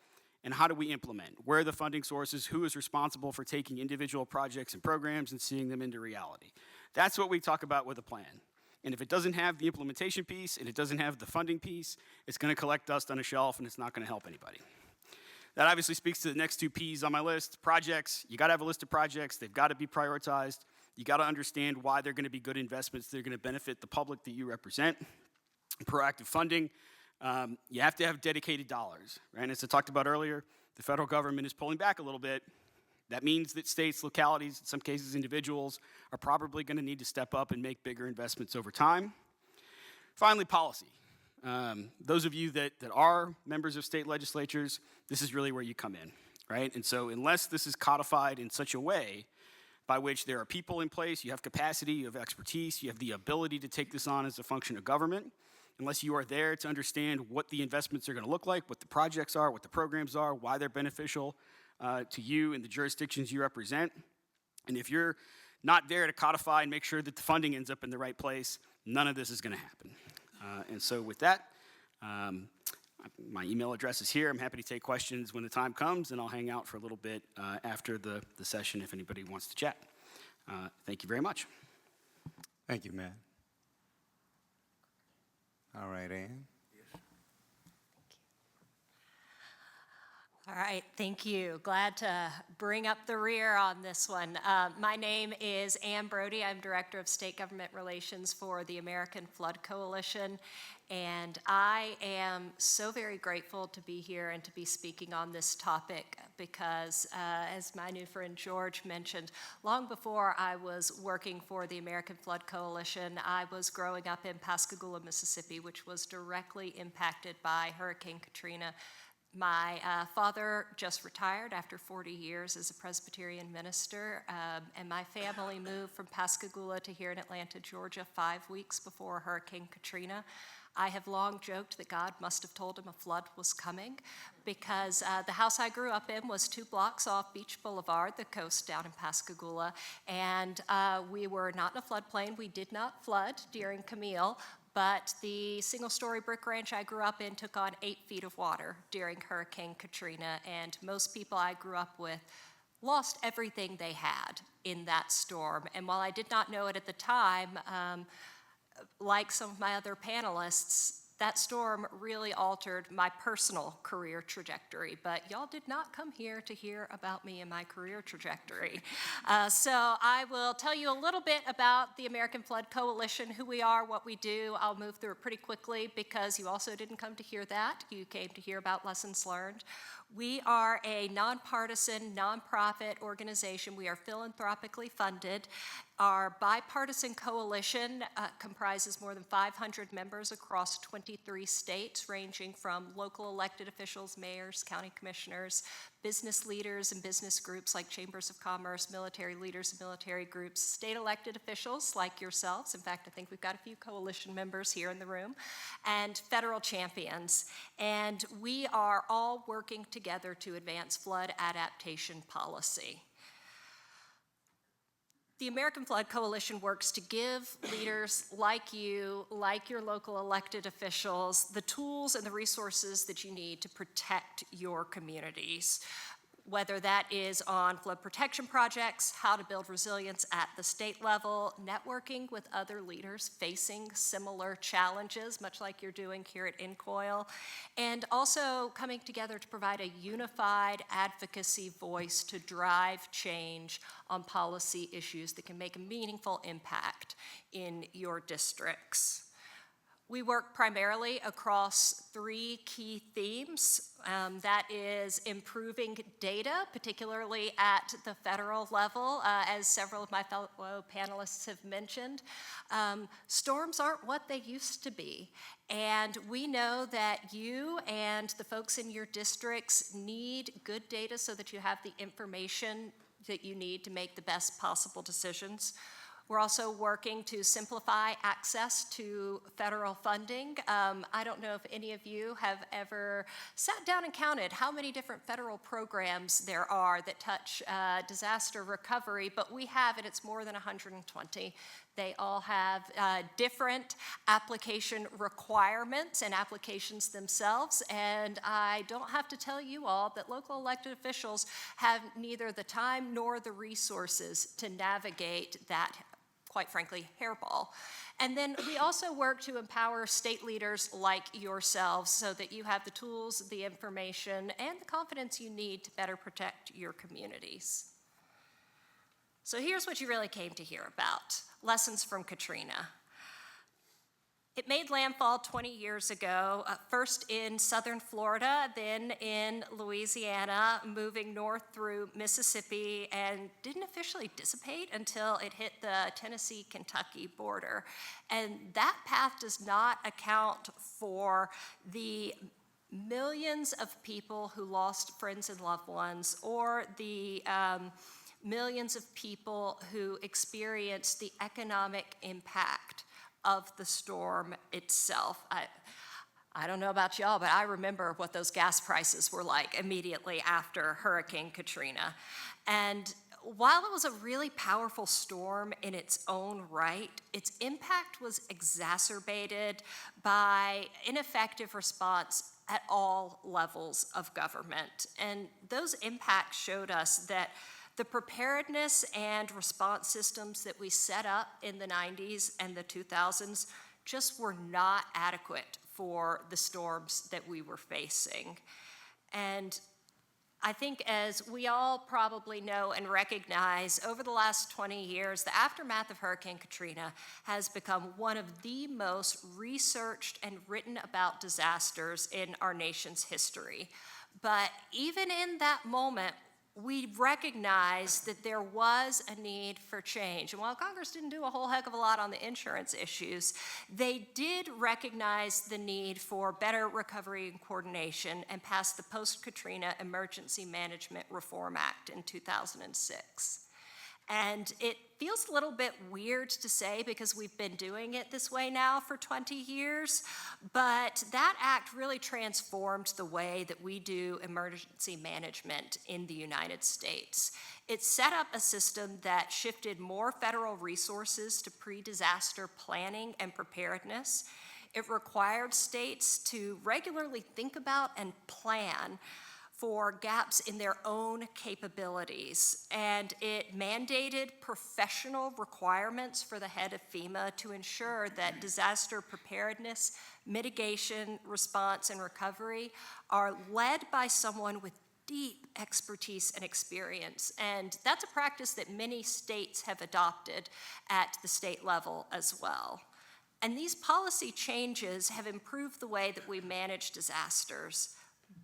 And how do we implement? Where are the funding sources? Who is responsible for taking individual projects and programs and seeing them into reality? That's what we talk about with a plan. And if it doesn't have the implementation piece and it doesn't have the funding piece, it's going to collect dust on a shelf and it's not going to help anybody. That obviously speaks to the next 2 Ps on my list. Projects, you got to have a list of projects. They've got to be prioritized. You got to understand why they're going to be good investments. They're going to benefit the public that you represent. Proactive funding, you have to have dedicated dollars, right? As I talked about earlier, the federal government is pulling back a little bit. That means that states, localities, in some cases individuals, are probably going to need to step up and make bigger investments over time. Finally, policy. Those of you that are members of state legislatures, this is really where you come in, right? And so unless this is codified in such a way by which there are people in place, you have capacity, you have expertise, you have the ability to take this on as a function of government, unless you are there to understand what the investments are going to look like, what the projects are, what the programs are, why they're beneficial to you and the jurisdictions you represent. And if you're not there to codify and make sure that the funding ends up in the right place, none of this is going to happen. And so with that, my email address is here. I'm happy to take questions when the time comes, and I'll hang out for a little bit after the session if anybody wants to chat. Thank you very much. Thank you, Matt. All right, Ann. All right, thank you. Glad to bring up the rear on this one. My name is Ann Brody. I'm Director of State Government Relations for the American Flood Coalition, and I am so very grateful to be here and to be speaking on this topic because, as my new friend George mentioned, long before I was working for the American Flood Coalition, I was growing up in Pascagoula, Mississippi, which was directly impacted by Hurricane Katrina. My father just retired after 40 years as a Presbyterian minister, and my family moved from Pascagoula to here in Atlanta, Georgia, 5 weeks before Hurricane Katrina. I have long joked that God must have told him a flood was coming because the house I grew up in was 2 blocks off Beach Boulevard, the coast down in Pascagoula, and we were not in a floodplain. We did not flood during Camille, but the single-story brick ranch I grew up in took on 8 feet of water during Hurricane Katrina, and most people I grew up with lost everything they had in that storm. And while I did not know it at the time, like some of my other panelists, that storm really altered my personal career trajectory, but y'all did not come here to hear about me and my career trajectory. So I will tell you a little bit about the American Flood Coalition, who we are, what we do. I'll move through it pretty quickly because you also didn't come to hear that. You came to hear about lessons learned. We are a nonpartisan, nonprofit organization. We are philanthropically funded. Our bipartisan coalition comprises more than 500 members across 23 states, ranging from local elected officials, mayors, county commissioners, business leaders and business groups like chambers of commerce, military leaders and military groups, state elected officials like yourselves. In fact, I think we've got a few coalition members here in the room, and federal champions. And we are all working together to advance flood adaptation policy. The American Flood Coalition works to give leaders like you, like your local elected officials, the tools and the resources that you need to protect your communities, whether that is on flood protection projects, how to build resilience at the state level, networking with other leaders facing similar challenges, much like you're doing here at NCOIL, and also coming together to provide a unified advocacy voice to drive change on policy issues that can make a meaningful impact in your districts. We work primarily across 3 key themes. That is improving data, particularly at the federal level, as several of my fellow panelists have mentioned. Storms aren't what they used to be, and we know that you and the folks in your districts need good data so that you have the information that you need to make the best possible decisions. We're also working to simplify access to federal funding. I don't know if any of you have ever sat down and counted how many different federal programs there are that touch disaster recovery, but we have, and it's more than 120. They all have different application requirements and applications themselves, and I don't have to tell you all that local elected officials have neither the time nor the resources to navigate that, quite frankly, hairball. And then we also work to empower state leaders like yourselves so that you have the tools, the information, and the confidence you need to better protect your communities. So here's what you really came to hear about: lessons from Katrina. It made landfall 20 years ago, first in southern Florida, then in Louisiana, moving north through Mississippi, and didn't officially dissipate until it hit the Tennessee-Kentucky border. And that path does not account for the millions of people who lost friends and loved ones, or the millions of people who experienced the economic impact of the storm itself. I don't know about y'all, but I remember what those gas prices were like immediately after Hurricane Katrina. And while it was a really powerful storm in its own right, its impact was exacerbated by ineffective response at all levels of government. And those impacts showed us that the preparedness and response systems that we set up in the 90s and the 2000s just were not adequate for the storms that we were facing. And I think as we all probably know and recognize, over the last 20 years, the aftermath of Hurricane Katrina has become one of the most researched and written about disasters in our nation's history. But even in that moment, we recognized that there was a need for change. And while Congress didn't do a whole heck of a lot on the insurance issues, they did recognize the need for better recovery and coordination and passed the Post-Katrina Emergency Management Reform Act in 2006. And it feels a little bit weird to say because we've been doing it this way now for 20 years, but that act really transformed the way that we do emergency management in the United States. It set up a system that shifted more federal resources to pre-disaster planning and preparedness. It required states to regularly think about and plan for gaps in their own capabilities. And it mandated professional requirements for the head of FEMA to ensure that disaster preparedness, mitigation, response, and recovery are led by someone with deep expertise and experience. And that's a practice that many states have adopted at the state level as well. And these policy changes have improved the way that we manage disasters,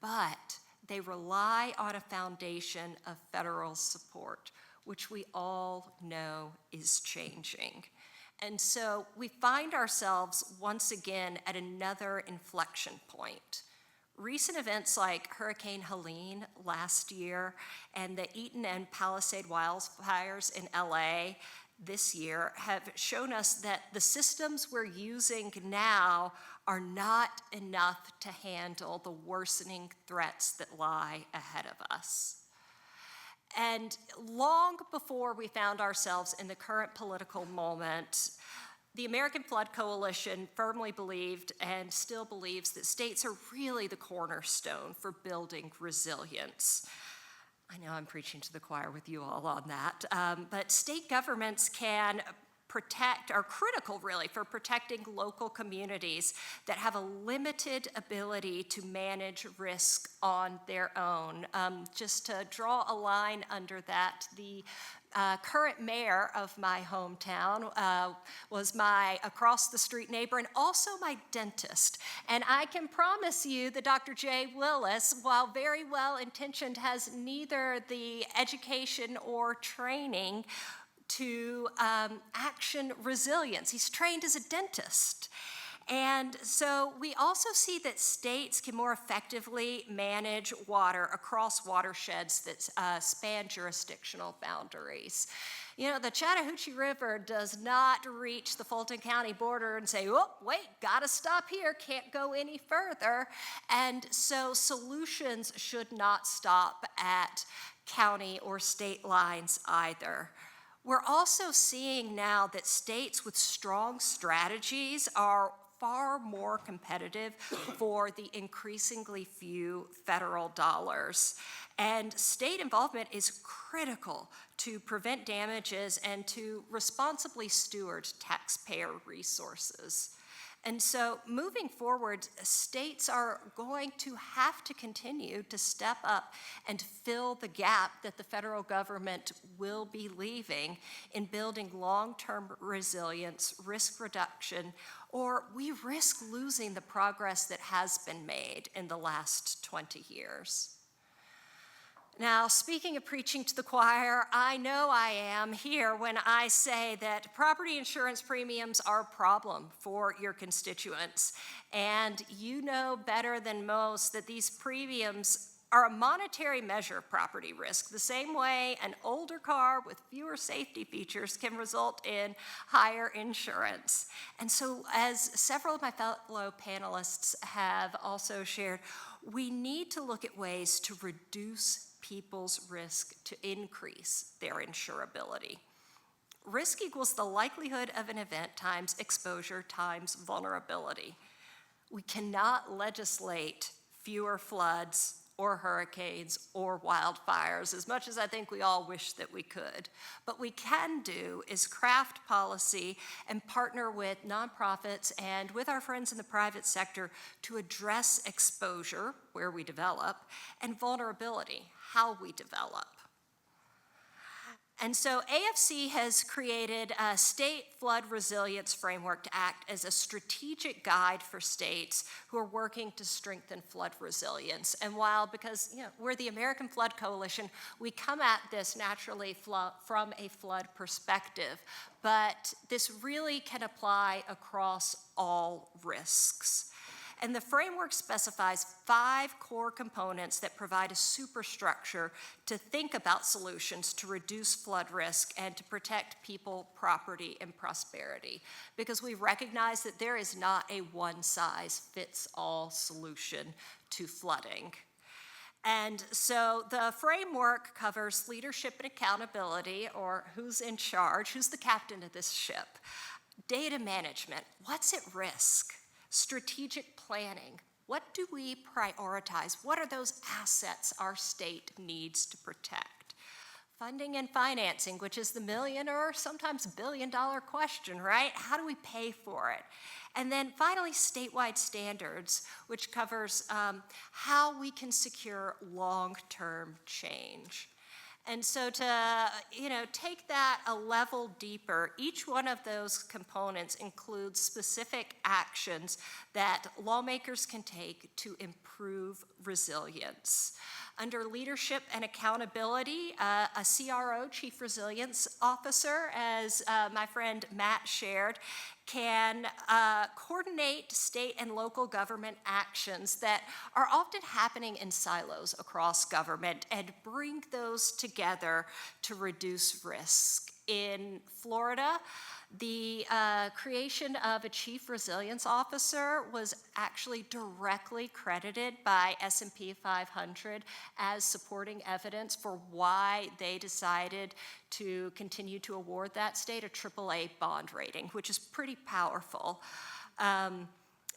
but they rely on a foundation of federal support, which we all know is changing. And so we find ourselves once again at another inflection point. Recent events like Hurricane Helene last year and the Eaton and Palisade wildfires in LA this year have shown us that the systems we're using now are not enough to handle the worsening threats that lie ahead of us. And long before we found ourselves in the current political moment, the American Flood Coalition firmly believed and still believes that states are really the cornerstone for building resilience. I know I'm preaching to the choir with you all on that, but state governments are critical really for protecting local communities that have a limited ability to manage risk on their own. Just to draw a line under that, the current mayor of my hometown was my across the street neighbor and also my dentist. And I can promise you that Dr. Jay Willis, while very well intentioned, has neither the education or training to action resilience. He's trained as a dentist. And so we also see that states can more effectively manage water across watersheds that span jurisdictional boundaries. You know, the Chattahoochee River does not reach the Fulton County border and say, oh, wait, gotta stop here, can't go any further. And so solutions should not stop at county or state lines either. We're also seeing now that states with strong strategies are far more competitive for the increasingly few federal dollars. And state involvement is critical to prevent damages and to responsibly steward taxpayer resources. And so moving forward, states are going to have to continue to step up and fill the gap that the federal government will be leaving in building long-term resilience, risk reduction, or we risk losing the progress that has been made in the last 20 years. Now, speaking of preaching to the choir, I know I am here when I say that property insurance premiums are a problem for your constituents. And you know better than most that these premiums are a monetary measure of property risk, the same way an older car with fewer safety features can result in higher insurance. And so, as several of my fellow panelists have also shared, we need to look at ways to reduce people's risk to increase their insurability. Risk equals the likelihood of an event times exposure times vulnerability. We cannot legislate fewer floods or hurricanes or wildfires, as much as I think we all wish that we could. But we can do is craft policy and partner with nonprofits and with our friends in the private sector to address exposure, where we develop, and vulnerability, how we develop. And so AFC has created a State Flood Resilience Framework to act as a strategic guide for states who are working to strengthen flood resilience. And while, because we're the American Flood Coalition, we come at this naturally from a flood perspective, but this really can apply across all risks. And the framework specifies 5 core components that provide a superstructure to think about solutions to reduce flood risk and to protect people, property, and prosperity. Because we recognize that there is not a one-size-fits-all solution to flooding. And so the framework covers leadership and accountability, or who's in charge, who's the captain of this ship. Data management, what's at risk? Strategic planning, what do we prioritize? What are those assets our state needs to protect? Funding and financing, which is the million or sometimes billion-dollar question, right? How do we pay for it? And then finally, statewide standards, which covers how we can secure long-term change. And so to take that a level deeper, each one of those components includes specific actions that lawmakers can take to improve resilience. Under leadership and accountability, a CRO, Chief Resilience Officer, as my friend Matt shared, can coordinate state and local government actions that are often happening in silos across government and bring those together to reduce risk. In Florida, the creation of a Chief Resilience Officer was actually directly credited by S&P 500 as supporting evidence for why they decided to continue to award that state a AAA bond rating, which is pretty powerful.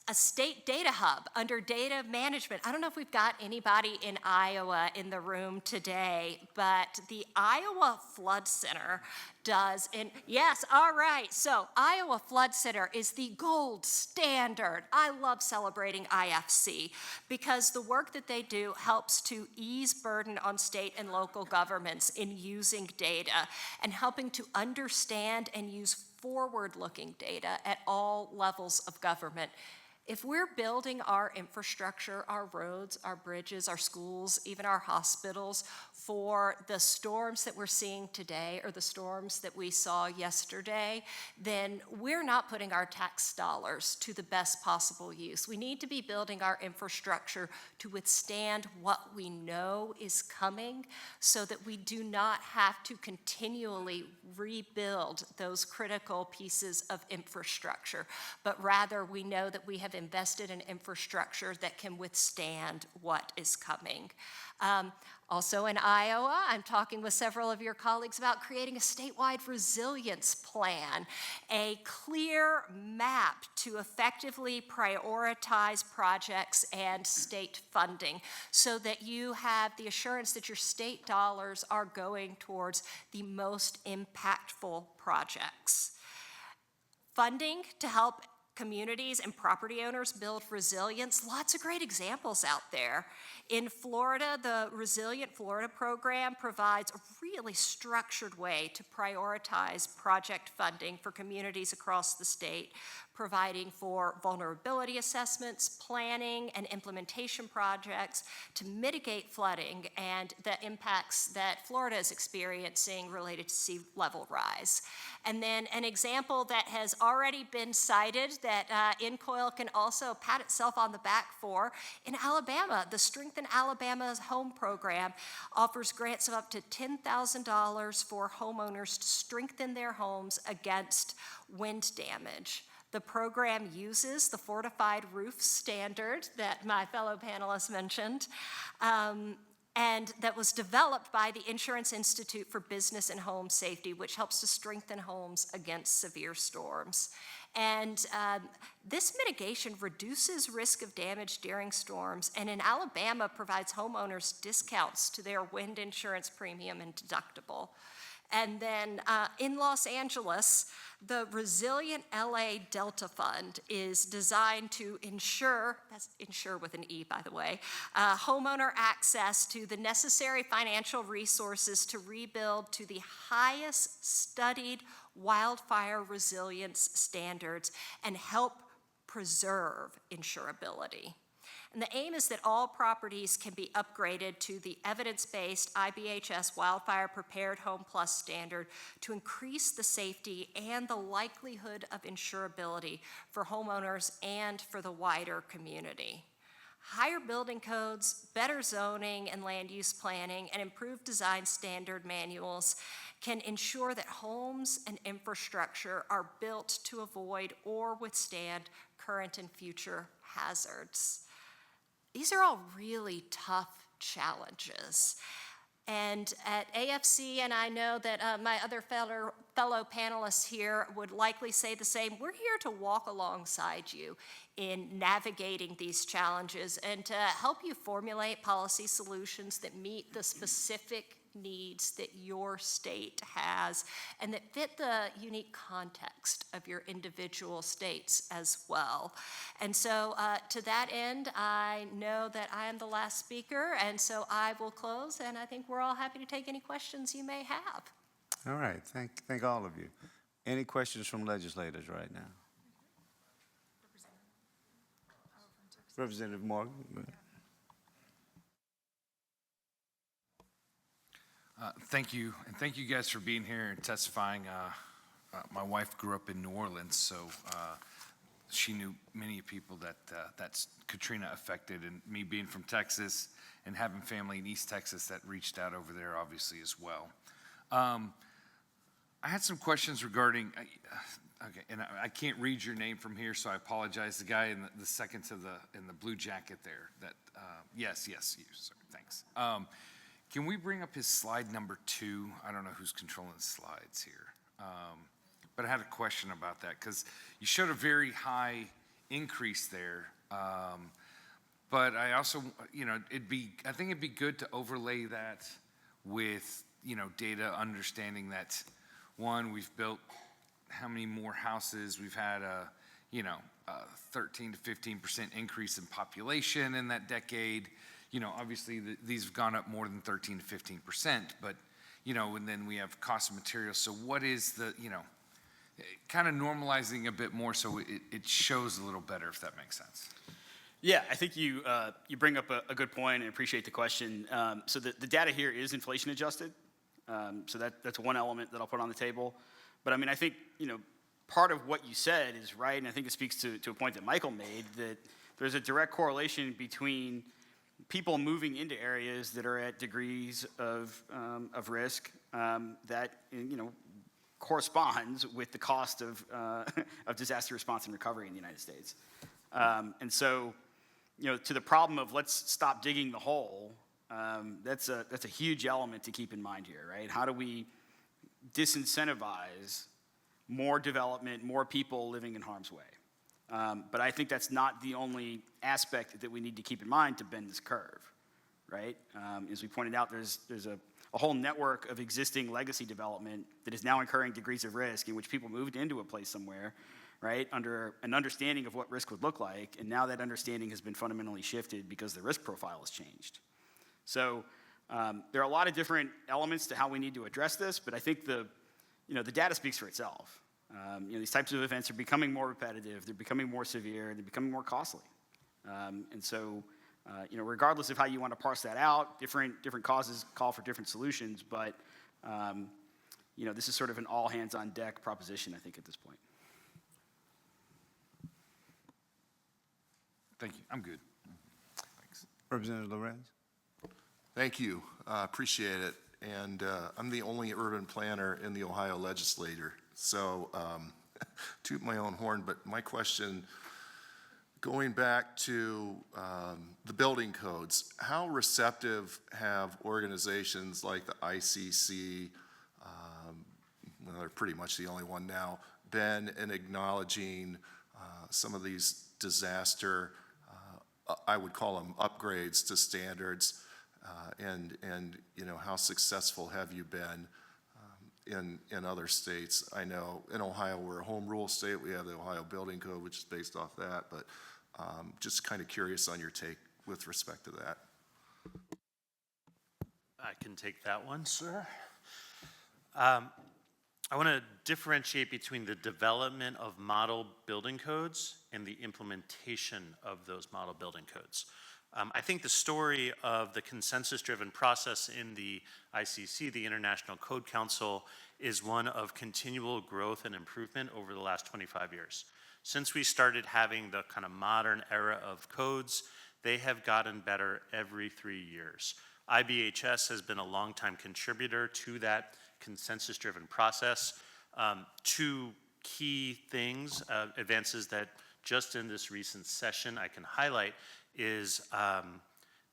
A state data hub under data management. I don't know if we've got anybody in Iowa in the room today, but the Iowa Flood Center does, and yes, all right, so Iowa Flood Center is the gold standard. I love celebrating IFC because the work that they do helps to ease burden on state and local governments in using data and helping to understand and use forward-looking data at all levels of government. If we're building our infrastructure, our roads, our bridges, our schools, even our hospitals for the storms that we're seeing today or the storms that we saw yesterday, then we're not putting our tax dollars to the best possible use. We need to be building our infrastructure to withstand what we know is coming so that we do not have to continually rebuild those critical pieces of infrastructure, but rather we know that we have invested in infrastructure that can withstand what is coming. Also in Iowa, I'm talking with several of your colleagues about creating a statewide resilience plan, a clear map to effectively prioritize projects and state funding so that you have the assurance that your state dollars are going towards the most impactful projects. Funding to help communities and property owners build resilience, lots of great examples out there. In Florida, the Resilient Florida program provides a really structured way to prioritize project funding for communities across the state, providing for vulnerability assessments, planning, and implementation projects to mitigate flooding and the impacts that Florida is experiencing related to sea level rise. And then an example that has already been cited that NCOIL can also pat itself on the back for, in Alabama, the Strengthen Alabama's Home program offers grants of up to $10,000 for homeowners to strengthen their homes against wind damage. The program uses the fortified roof standard that my fellow panelists mentioned. and that was developed by the Insurance Institute for Business and Home Safety, which helps to strengthen homes against severe storms. And this mitigation reduces risk of damage during storms, and in Alabama provides homeowners discounts to their wind insurance premium and deductible. And then in Los Angeles, the Resilient LA Delta Fund is designed to ensure, that's insure with an E, by the way, homeowner access to the necessary financial resources to rebuild to the highest studied wildfire resilience standards and help preserve insurability. And the aim is that all properties can be upgraded to the evidence-based IBHS Wildfire Prepared Home Plus standard to increase the safety and the likelihood of insurability for homeowners and for the wider community. Higher building codes, better zoning and land use planning, and improved design standard manuals can ensure that homes and infrastructure are built to avoid or withstand current and future hazards. These are all really tough challenges. And at AFC, and I know that my other fellow panelists here would likely say the same, we're here to walk alongside you in navigating these challenges and to help you formulate policy solutions that meet the specific needs that your state has and that fit the unique context of your individual states as well. And so to that end, I know that I am the last speaker, and so I will close, and I think we're all happy to take any questions you may have. All right, thank all of you. Any questions from legislators right now? Representative Morgan. Thank you, and thank you guys for being here and testifying. My wife grew up in New Orleans, so she knew many people that's Katrina affected, and me being from Texas and having family in East Texas that reached out over there obviously as well. I had some questions regarding, okay, and I can't read your name from here, so I apologize. The guy in the second to in the blue jacket there, that, yes, you, sir, thanks. Can we bring up his slide number 2? I don't know who's controlling the slides here. But I had a question about that because you showed a very high increase there. But I also, I think it'd be good to overlay that with, data understanding that, one, we've built how many more houses, we've had a 13 to 15% increase in population in that decade. Obviously these have gone up more than 13 to 15%, but, and then we have cost of materials. So what is the, kind of normalizing a bit more so it shows a little better, if that makes sense. Yeah, I think you bring up a good point and appreciate the question. So the data here is inflation adjusted. So that's one element that I'll put on the table. But I mean, I think, part of what you said is right, and I think it speaks to a point that Michael made, that there's a direct correlation between people moving into areas that are at degrees of risk that, corresponds with the cost of disaster response and recovery in the United States. And so, to the problem of let's stop digging the hole, that's a huge element to keep in mind here, right? How do we disincentivize more development, more people living in harm's way? But I think that's not the only aspect that we need to keep in mind to bend this curve, right? As we pointed out, there's a whole network of existing legacy development that is now incurring degrees of risk in which people moved into a place somewhere, right, under an understanding of what risk would look like, and now that understanding has been fundamentally shifted because the risk profile has changed. So there are a lot of different elements to how we need to address this, but I think the data speaks for itself. These types of events are becoming more repetitive, they're becoming more severe, they're becoming more costly. And so, regardless of how you want to parse that out, different causes call for different solutions, but, this is sort of an all hands on deck proposition, I think, at this point. Thank you, I'm good. Thanks. Representative Lorenz. Thank you, appreciate it. And I'm the only urban planner in the Ohio legislature, so toot my own horn, but my question Going back to the building codes, how receptive have organizations like the ICC, well, they're pretty much the only one now, been in acknowledging some of these disaster, I would call them upgrades to standards, and you know, how successful have you been in other states? I know in Ohio, we're a home rule state. We have the Ohio Building Code, which is based off that, but just kind of curious on your take with respect to that. I can take that one, sir. I want to differentiate between the development of model building codes and the implementation of those model building codes. I think the story of the consensus-driven process in the ICC, the International Code Council, is one of continual growth and improvement over the last 25 years. Since we started having the kind of modern era of codes, they have gotten better every 3 years. IBHS has been a longtime contributor to that consensus-driven process. Two key things, advances that just in this recent session I can highlight is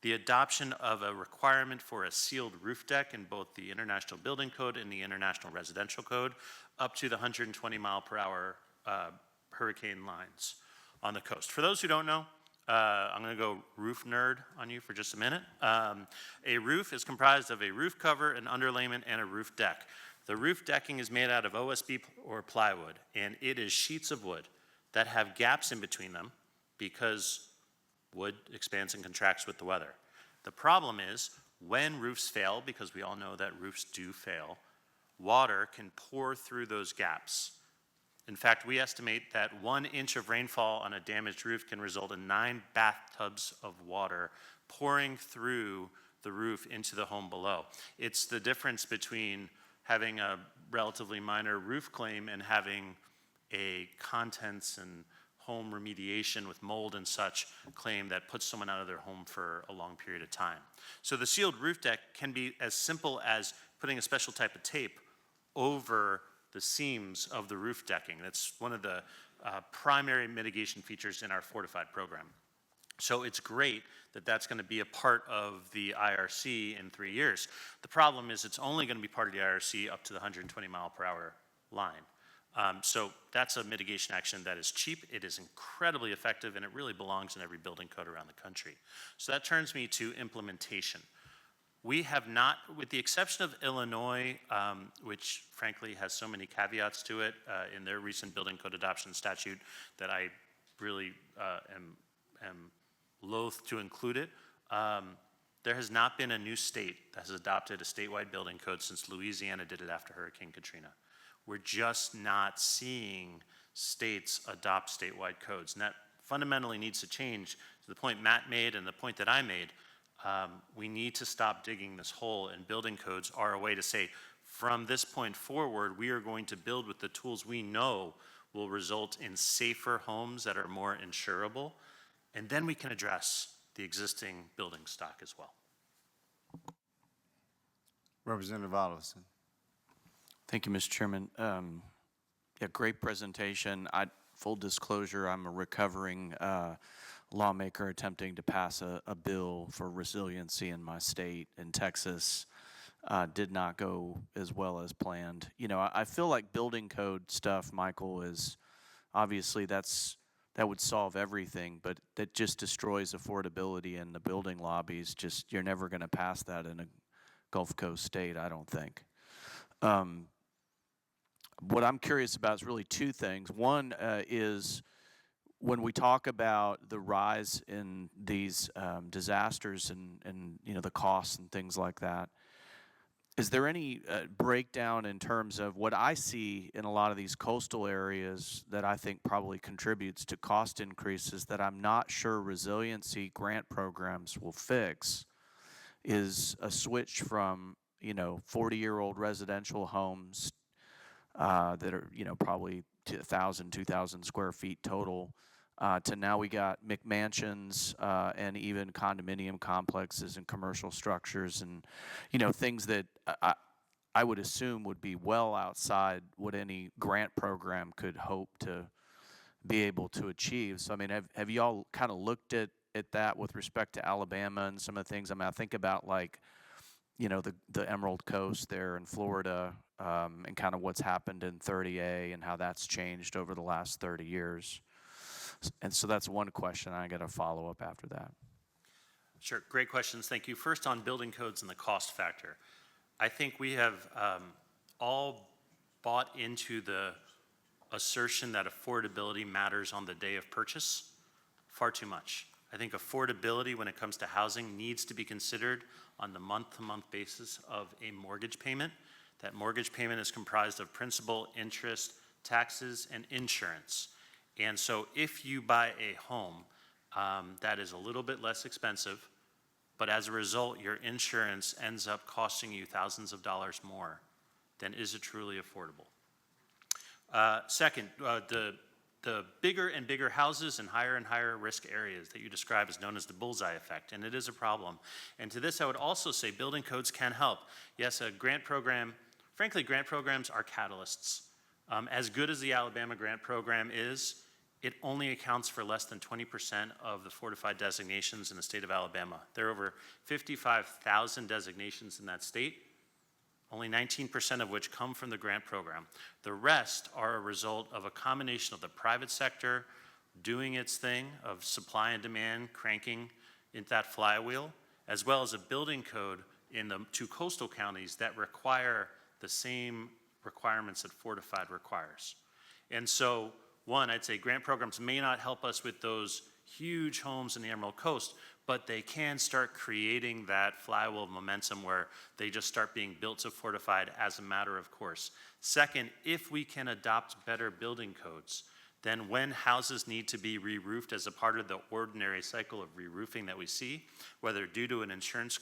the adoption of a requirement for a sealed roof deck in both the International Building Code and the International Residential Code up to the 120 mile per hour hurricane lines on the coast. For those who don't know, I'm going to go roof nerd on you for just a minute. A roof is comprised of a roof cover, an underlayment, and a roof deck. The roof decking is made out of OSB or plywood, and it is sheets of wood that have gaps in between them because wood expands and contracts with the weather. The problem is when roofs fail, because we all know that roofs do fail, water can pour through those gaps. In fact, we estimate that 1 inch of rainfall on a damaged roof can result in 9 bathtubs of water pouring through the roof into the home below. It's the difference between having a relatively minor roof claim and having a contents and home remediation with mold and such claim that puts someone out of their home for a long period of time. So the sealed roof deck can be as simple as putting a special type of tape over the seams of the roof decking. That's one of the primary mitigation features in our Fortified program. So it's great that that's going to be a part of the IRC in 3 years. The problem is it's only going to be part of the IRC up to the 120 mile per hour line. So that's a mitigation action that is cheap, it is incredibly effective, and it really belongs in every building code around the country. So that turns me to implementation. We have not, with the exception of Illinois, which frankly has so many caveats to it in their recent building code adoption statute that I really am loath to include it. There has not been a new state that has adopted a statewide building code since Louisiana did it after Hurricane Katrina. We're just not seeing states adopt statewide codes. And that fundamentally needs to change to the point Matt made and the point that I made. We need to stop digging this hole, and building codes are a way to say, from this point forward, we are going to build with the tools we know will result in safer homes that are more insurable, and then we can address the existing building stock as well. Representative Oliverson. Thank you, Mr. Chairman. Yeah, great presentation. Full disclosure, I'm a recovering lawmaker attempting to pass a bill for resiliency in my state in Texas. Did not go as well as planned. You know, I feel like building code stuff, Michael, is obviously that would solve everything, but that just destroys affordability in the building lobbies. Just, you're never going to pass that in a Gulf Coast state, I don't think. What I'm curious about is really two things. One is when we talk about the rise in these disasters and you know, the costs and things like that, is there any breakdown in terms of what I see in a lot of these coastal areas that I think probably contributes to cost increases that I'm not sure resiliency grant programs will fix, is a switch from, you know, 40-year-old residential homes that are, you know, probably 1,000, 2,000 square feet total, to now we got McMansions and even condominium complexes and commercial structures and, you know, things that I would assume would be well outside what any grant program could hope to be able to achieve. So, I mean, have y'all kind of looked at that with respect to Alabama and some of the things? I mean, I think about like, you know, the Emerald Coast there in Florida, and kind of what's happened in 30A and how that's changed over the last 30 years. And so that's one question. I got a follow-up after that. Sure, great questions, thank you. First on building codes and the cost factor. I think we have all bought into the assertion that affordability matters on the day of purchase far too much. I think affordability when it comes to housing needs to be considered on the month-to-month basis of a mortgage payment. That mortgage payment is comprised of principal, interest, taxes, and insurance. And so if you buy a home that is a little bit less expensive, but as a result, your insurance ends up costing you thousands of dollars more, then is it truly affordable? Second, the bigger and bigger houses and higher risk areas that you describe is known as the bullseye effect, and it is a problem. And to this, I would also say building codes can help. Yes, a grant program, frankly, grant programs are catalysts. As good as the Alabama grant program is, it only accounts for less than 20% of the fortified designations in the state of Alabama. There are over 55,000 designations in that state, only 19% of which come from the grant program. The rest are a result of a combination of the private sector doing its thing of supply and demand cranking into that flywheel, as well as a building code in the 2 coastal counties that require the same requirements that fortified requires. And so, one, I'd say grant programs may not help us with those huge homes in the Emerald Coast, but they can start creating that flywheel of momentum where they just start being built to fortified as a matter of course. Second, if we can adopt better building codes, then when houses need to be re-roofed as a part of the ordinary cycle of re-roofing that we see, whether due to an insurance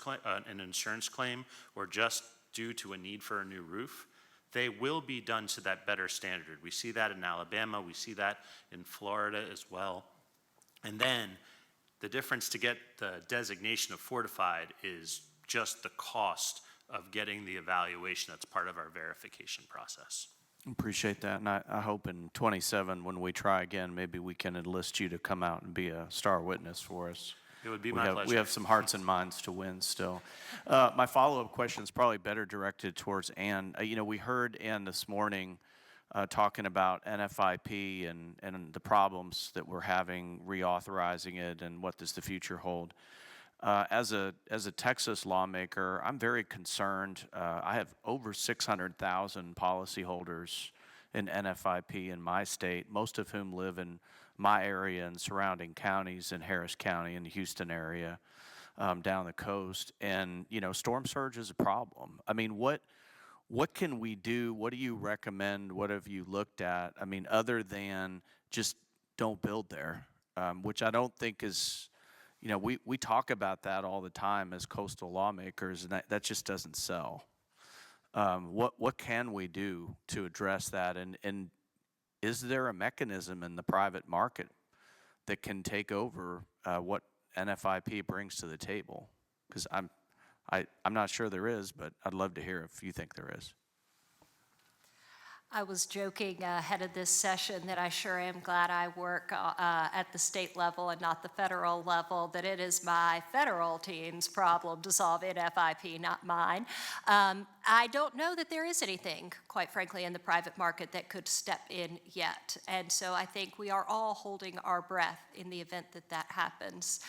claim or just due to a need for a new roof, they will be done to that better standard. We see that in Alabama, we see that in Florida as well. And then the difference to get the designation of fortified is just the cost of getting the evaluation that's part of our verification process. Appreciate that, and I hope in 27, when we try again, maybe we can enlist you to come out and be a star witness for us. It would be my pleasure. We have some hearts and minds to win still. My follow-up question is probably better directed towards Ann. You know, we heard Ann this morning talking about NFIP and the problems that we're having reauthorizing it and what does the future hold. As a Texas lawmaker, I'm very concerned. I have over 600,000 policyholders in NFIP in my state, most of whom live in my area and surrounding counties in Harris County and the Houston area, down the coast. And, you know, storm surge is a problem. I mean, what can we do? What do you recommend? What have you looked at? I mean, other than just don't build there, which I don't think is, you know, we talk about that all the time as coastal lawmakers, and that just doesn't sell. What can we do to address that? And is there a mechanism in the private market that can take over what NFIP brings to the table? Because I'm not sure there is, but I'd love to hear if you think there is. I was joking ahead of this session that I sure am glad I work at the state level and not the federal level, that it is my federal team's problem to solve NFIP, not mine. I don't know that there is anything, quite frankly, in the private market that could step in yet. And so I think we are all holding our breath in the event that that happens.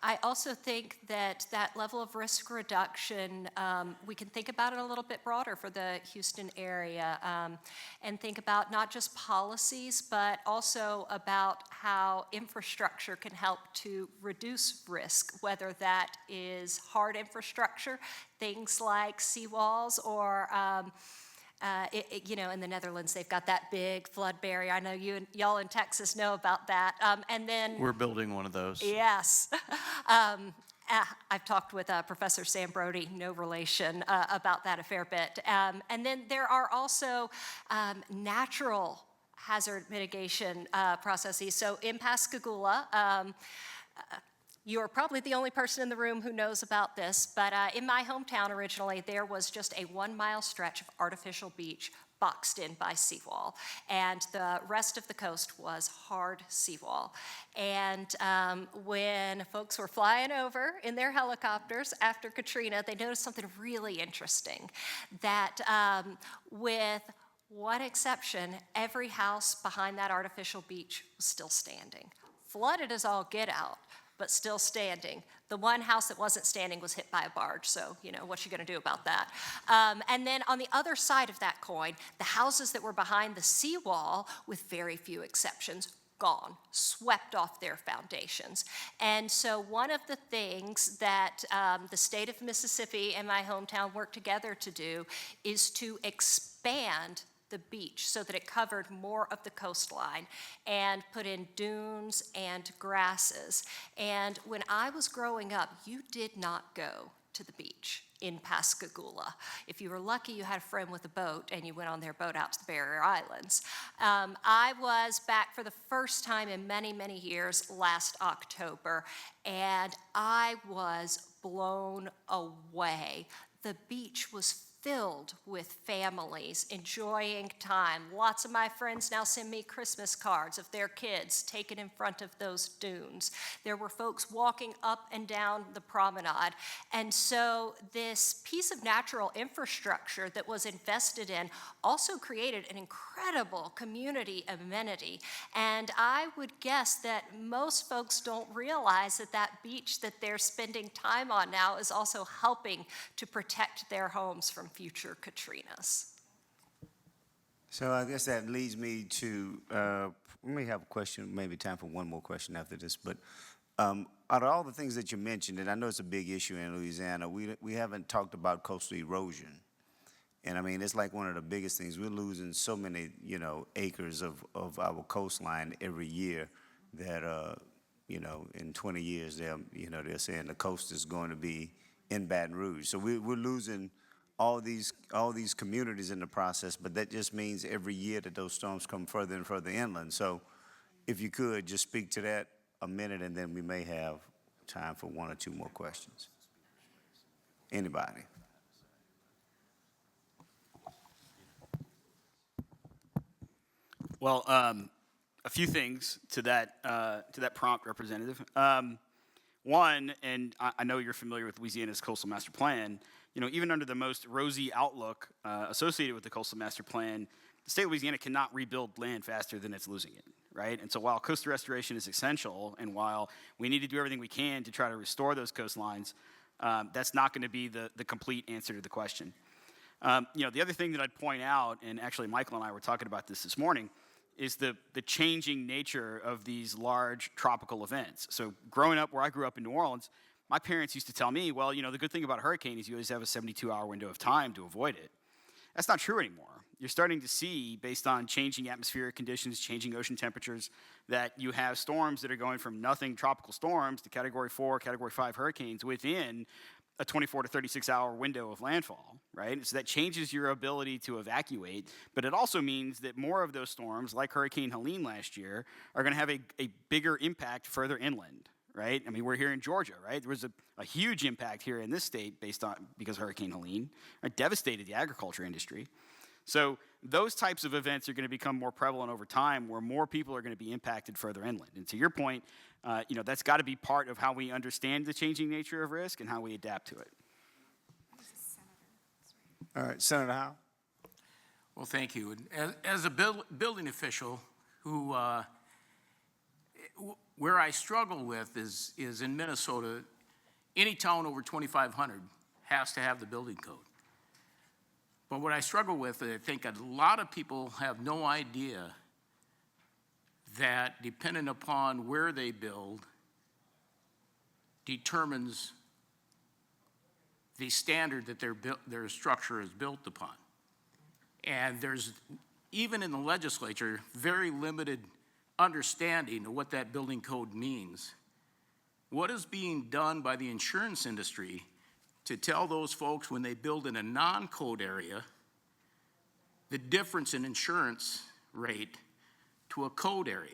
I also think that that level of risk reduction, we can think about it a little bit broader for the Houston area, and think about not just policies, but also about how infrastructure can help to reduce risk, whether that is hard infrastructure, things like seawalls, or you know, in the Netherlands, they've got that big flood barrier. I know y'all in Texas know about that. And then We're building one of those. Yes. I've talked with Professor Sam Brody, no relation, about that a fair bit. And then there are also natural hazard mitigation processes. So in Pascagoula, you're probably the only person in the room who knows about this, but in my hometown originally, there was just a 1-mile stretch of artificial beach boxed in by seawall, and the rest of the coast was hard seawall. And when folks were flying over in their helicopters after Katrina, they noticed something really interesting, that with one exception, every house behind that artificial beach was still standing. Flooded as all get out, but still standing. The one house that wasn't standing was hit by a barge, so, you know, what's you gonna do about that? And then on the other side of that coin, the houses that were behind the seawall, with very few exceptions, gone, swept off their foundations. And so one of the things that the state of Mississippi and my hometown worked together to do is to expand the beach so that it covered more of the coastline and put in dunes and grasses. And when I was growing up, you did not go to the beach in Pascagoula. If you were lucky, you had a friend with a boat and you went on their boat out to the Barrier Islands. I was back for the first time in many, many years last October, and I was blown away. The beach was filled with families enjoying time. Lots of my friends now send me Christmas cards of their kids taken in front of those dunes. There were folks walking up and down the promenade. And so this piece of natural infrastructure that was invested in also created an incredible community amenity. And I would guess that most folks don't realize that that beach that they're spending time on now is also helping to protect their homes from future Katrinas. So I guess that leads me to, we may have a question, maybe time for one more question after this, but out of all the things that you mentioned, and I know it's a big issue in Louisiana, we haven't talked about coastal erosion. And I mean, it's like one of the biggest things. We're losing so many, you know, acres of our coastline every year that, you know, in 20 years, they're saying the coast is going to be in Baton Rouge. So we're losing all these communities in the process, but that just means every year that those storms come further and further inland. So if you could just speak to that a minute, and then we may have time for one or two more questions. Anybody? Well, a few things to that prompt, Representative. One, and I know you're familiar with Louisiana's Coastal Master Plan, you know, even under the most rosy outlook associated with the Coastal Master Plan, the state of Louisiana cannot rebuild land faster than it's losing it, right? And so while coastal restoration is essential, and while we need to do everything we can to try to restore those coastlines, that's not going to be the complete answer to the question. You know, the other thing that I'd point out, and actually Michael and I were talking about this morning, is the changing nature of these large tropical events. So growing up where I grew up in New Orleans, my parents used to tell me, well, you know, the good thing about a hurricane is you always have a 72-hour window of time to avoid it. That's not true anymore. You're starting to see, based on changing atmospheric conditions, changing ocean temperatures, that you have storms that are going from nothing tropical storms to Category 4, Category 5 hurricanes within a 24 to 36-hour window of landfall, right? So that changes your ability to evacuate, but it also means that more of those storms, like Hurricane Helene last year, are going to have a bigger impact further inland, right? I mean, we're here in Georgia, right? There was a huge impact here in this state because Hurricane Helene, right? Devastated the agriculture industry. So those types of events are going to become more prevalent over time, where more people are going to be impacted further inland. And to your point, you know, that's got to be part of how we understand the changing nature of risk and how we adapt to it. All right, Senator Howe. Well, thank you. As a building official who, where I struggle with is in Minnesota, any town over 2,500 has to have the building code. But what I struggle with, I think a lot of people have no idea that depending upon where they build determines the standard that their structure is built upon. And there's, even in the legislature, very limited understanding of what that building code means. What is being done by the insurance industry to tell those folks when they build in a non-code area the difference in insurance rate to a code area?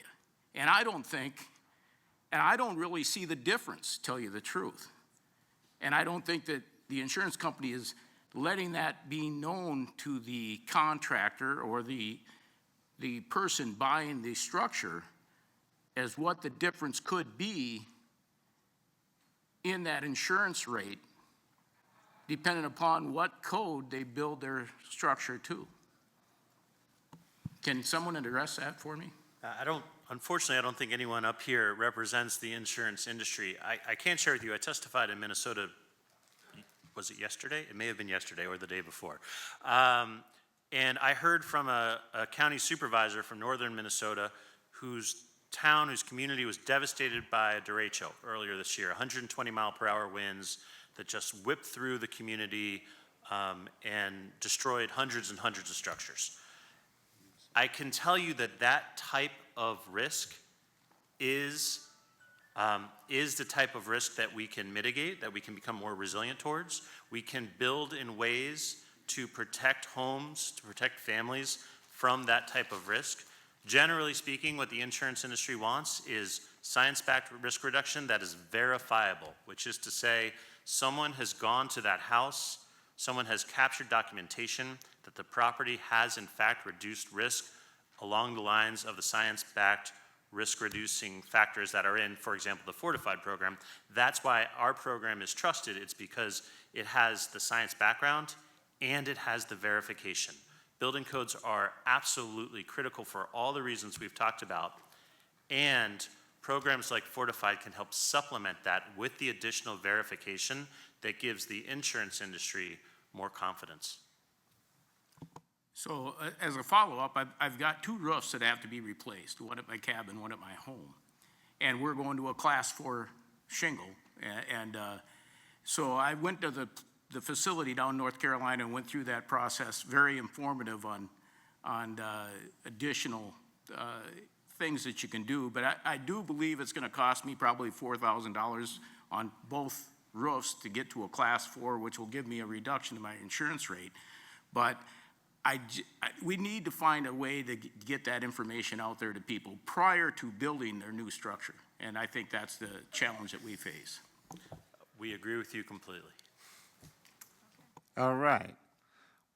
And I don't really see the difference, tell you the truth. And I don't think that the insurance company is letting that be known to the contractor or the person buying the structure as what the difference could be in that insurance rate, depending upon what code they build their structure to. Can someone address that for me? Unfortunately, I don't think anyone up here represents the insurance industry. I can share with you, I testified in Minnesota, was it yesterday? It may have been yesterday or the day before. And I heard from a county supervisor from northern Minnesota whose community was devastated by a derecho earlier this year, 120-mile-per-hour winds that just whipped through the community and destroyed hundreds and hundreds of structures. I can tell you that that type of risk is the type of risk that we can mitigate, that we can become more resilient towards. We can build in ways to protect homes, to protect families from that type of risk. Generally speaking, what the insurance industry wants is science-backed risk reduction that is verifiable, which is to say someone has gone to that house, someone has captured documentation that the property has in fact reduced risk along the lines of the science-backed risk-reducing factors that are in, for example, the Fortified program. That's why our program is trusted. It's because it has the science background and it has the verification. Building codes are absolutely critical for all the reasons we've talked about, and programs like Fortified can help supplement that with the additional verification that gives the insurance industry more confidence. So as a follow-up, I've got 2 roofs that have to be replaced, one at my cabin, one at my home. And we're going to a class 4 shingle. So I went to the facility down in North Carolina and went through that process, very informative on additional things that you can do. But I do believe it's gonna cost me probably $4,000 on both roofs to get to a class 4, which will give me a reduction in my insurance rate. But we need to find a way to get that information out there to people prior to building their new structure. And I think that's the challenge that we face. We agree with you completely. All right.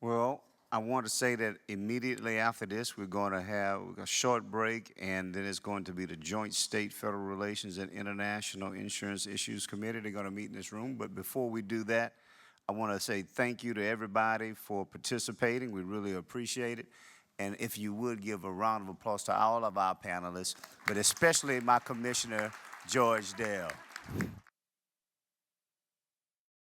Well, I want to say that immediately after this, we're going to have a short break, and then it's going to be the Joint State Federal Relations and International Insurance Issues Committee. They're going to meet in this room. But before we do that, I want to say thank you to everybody for participating. We really appreciate it. And if you would give a round of applause to all of our panelists, but especially my commissioner, George Dale.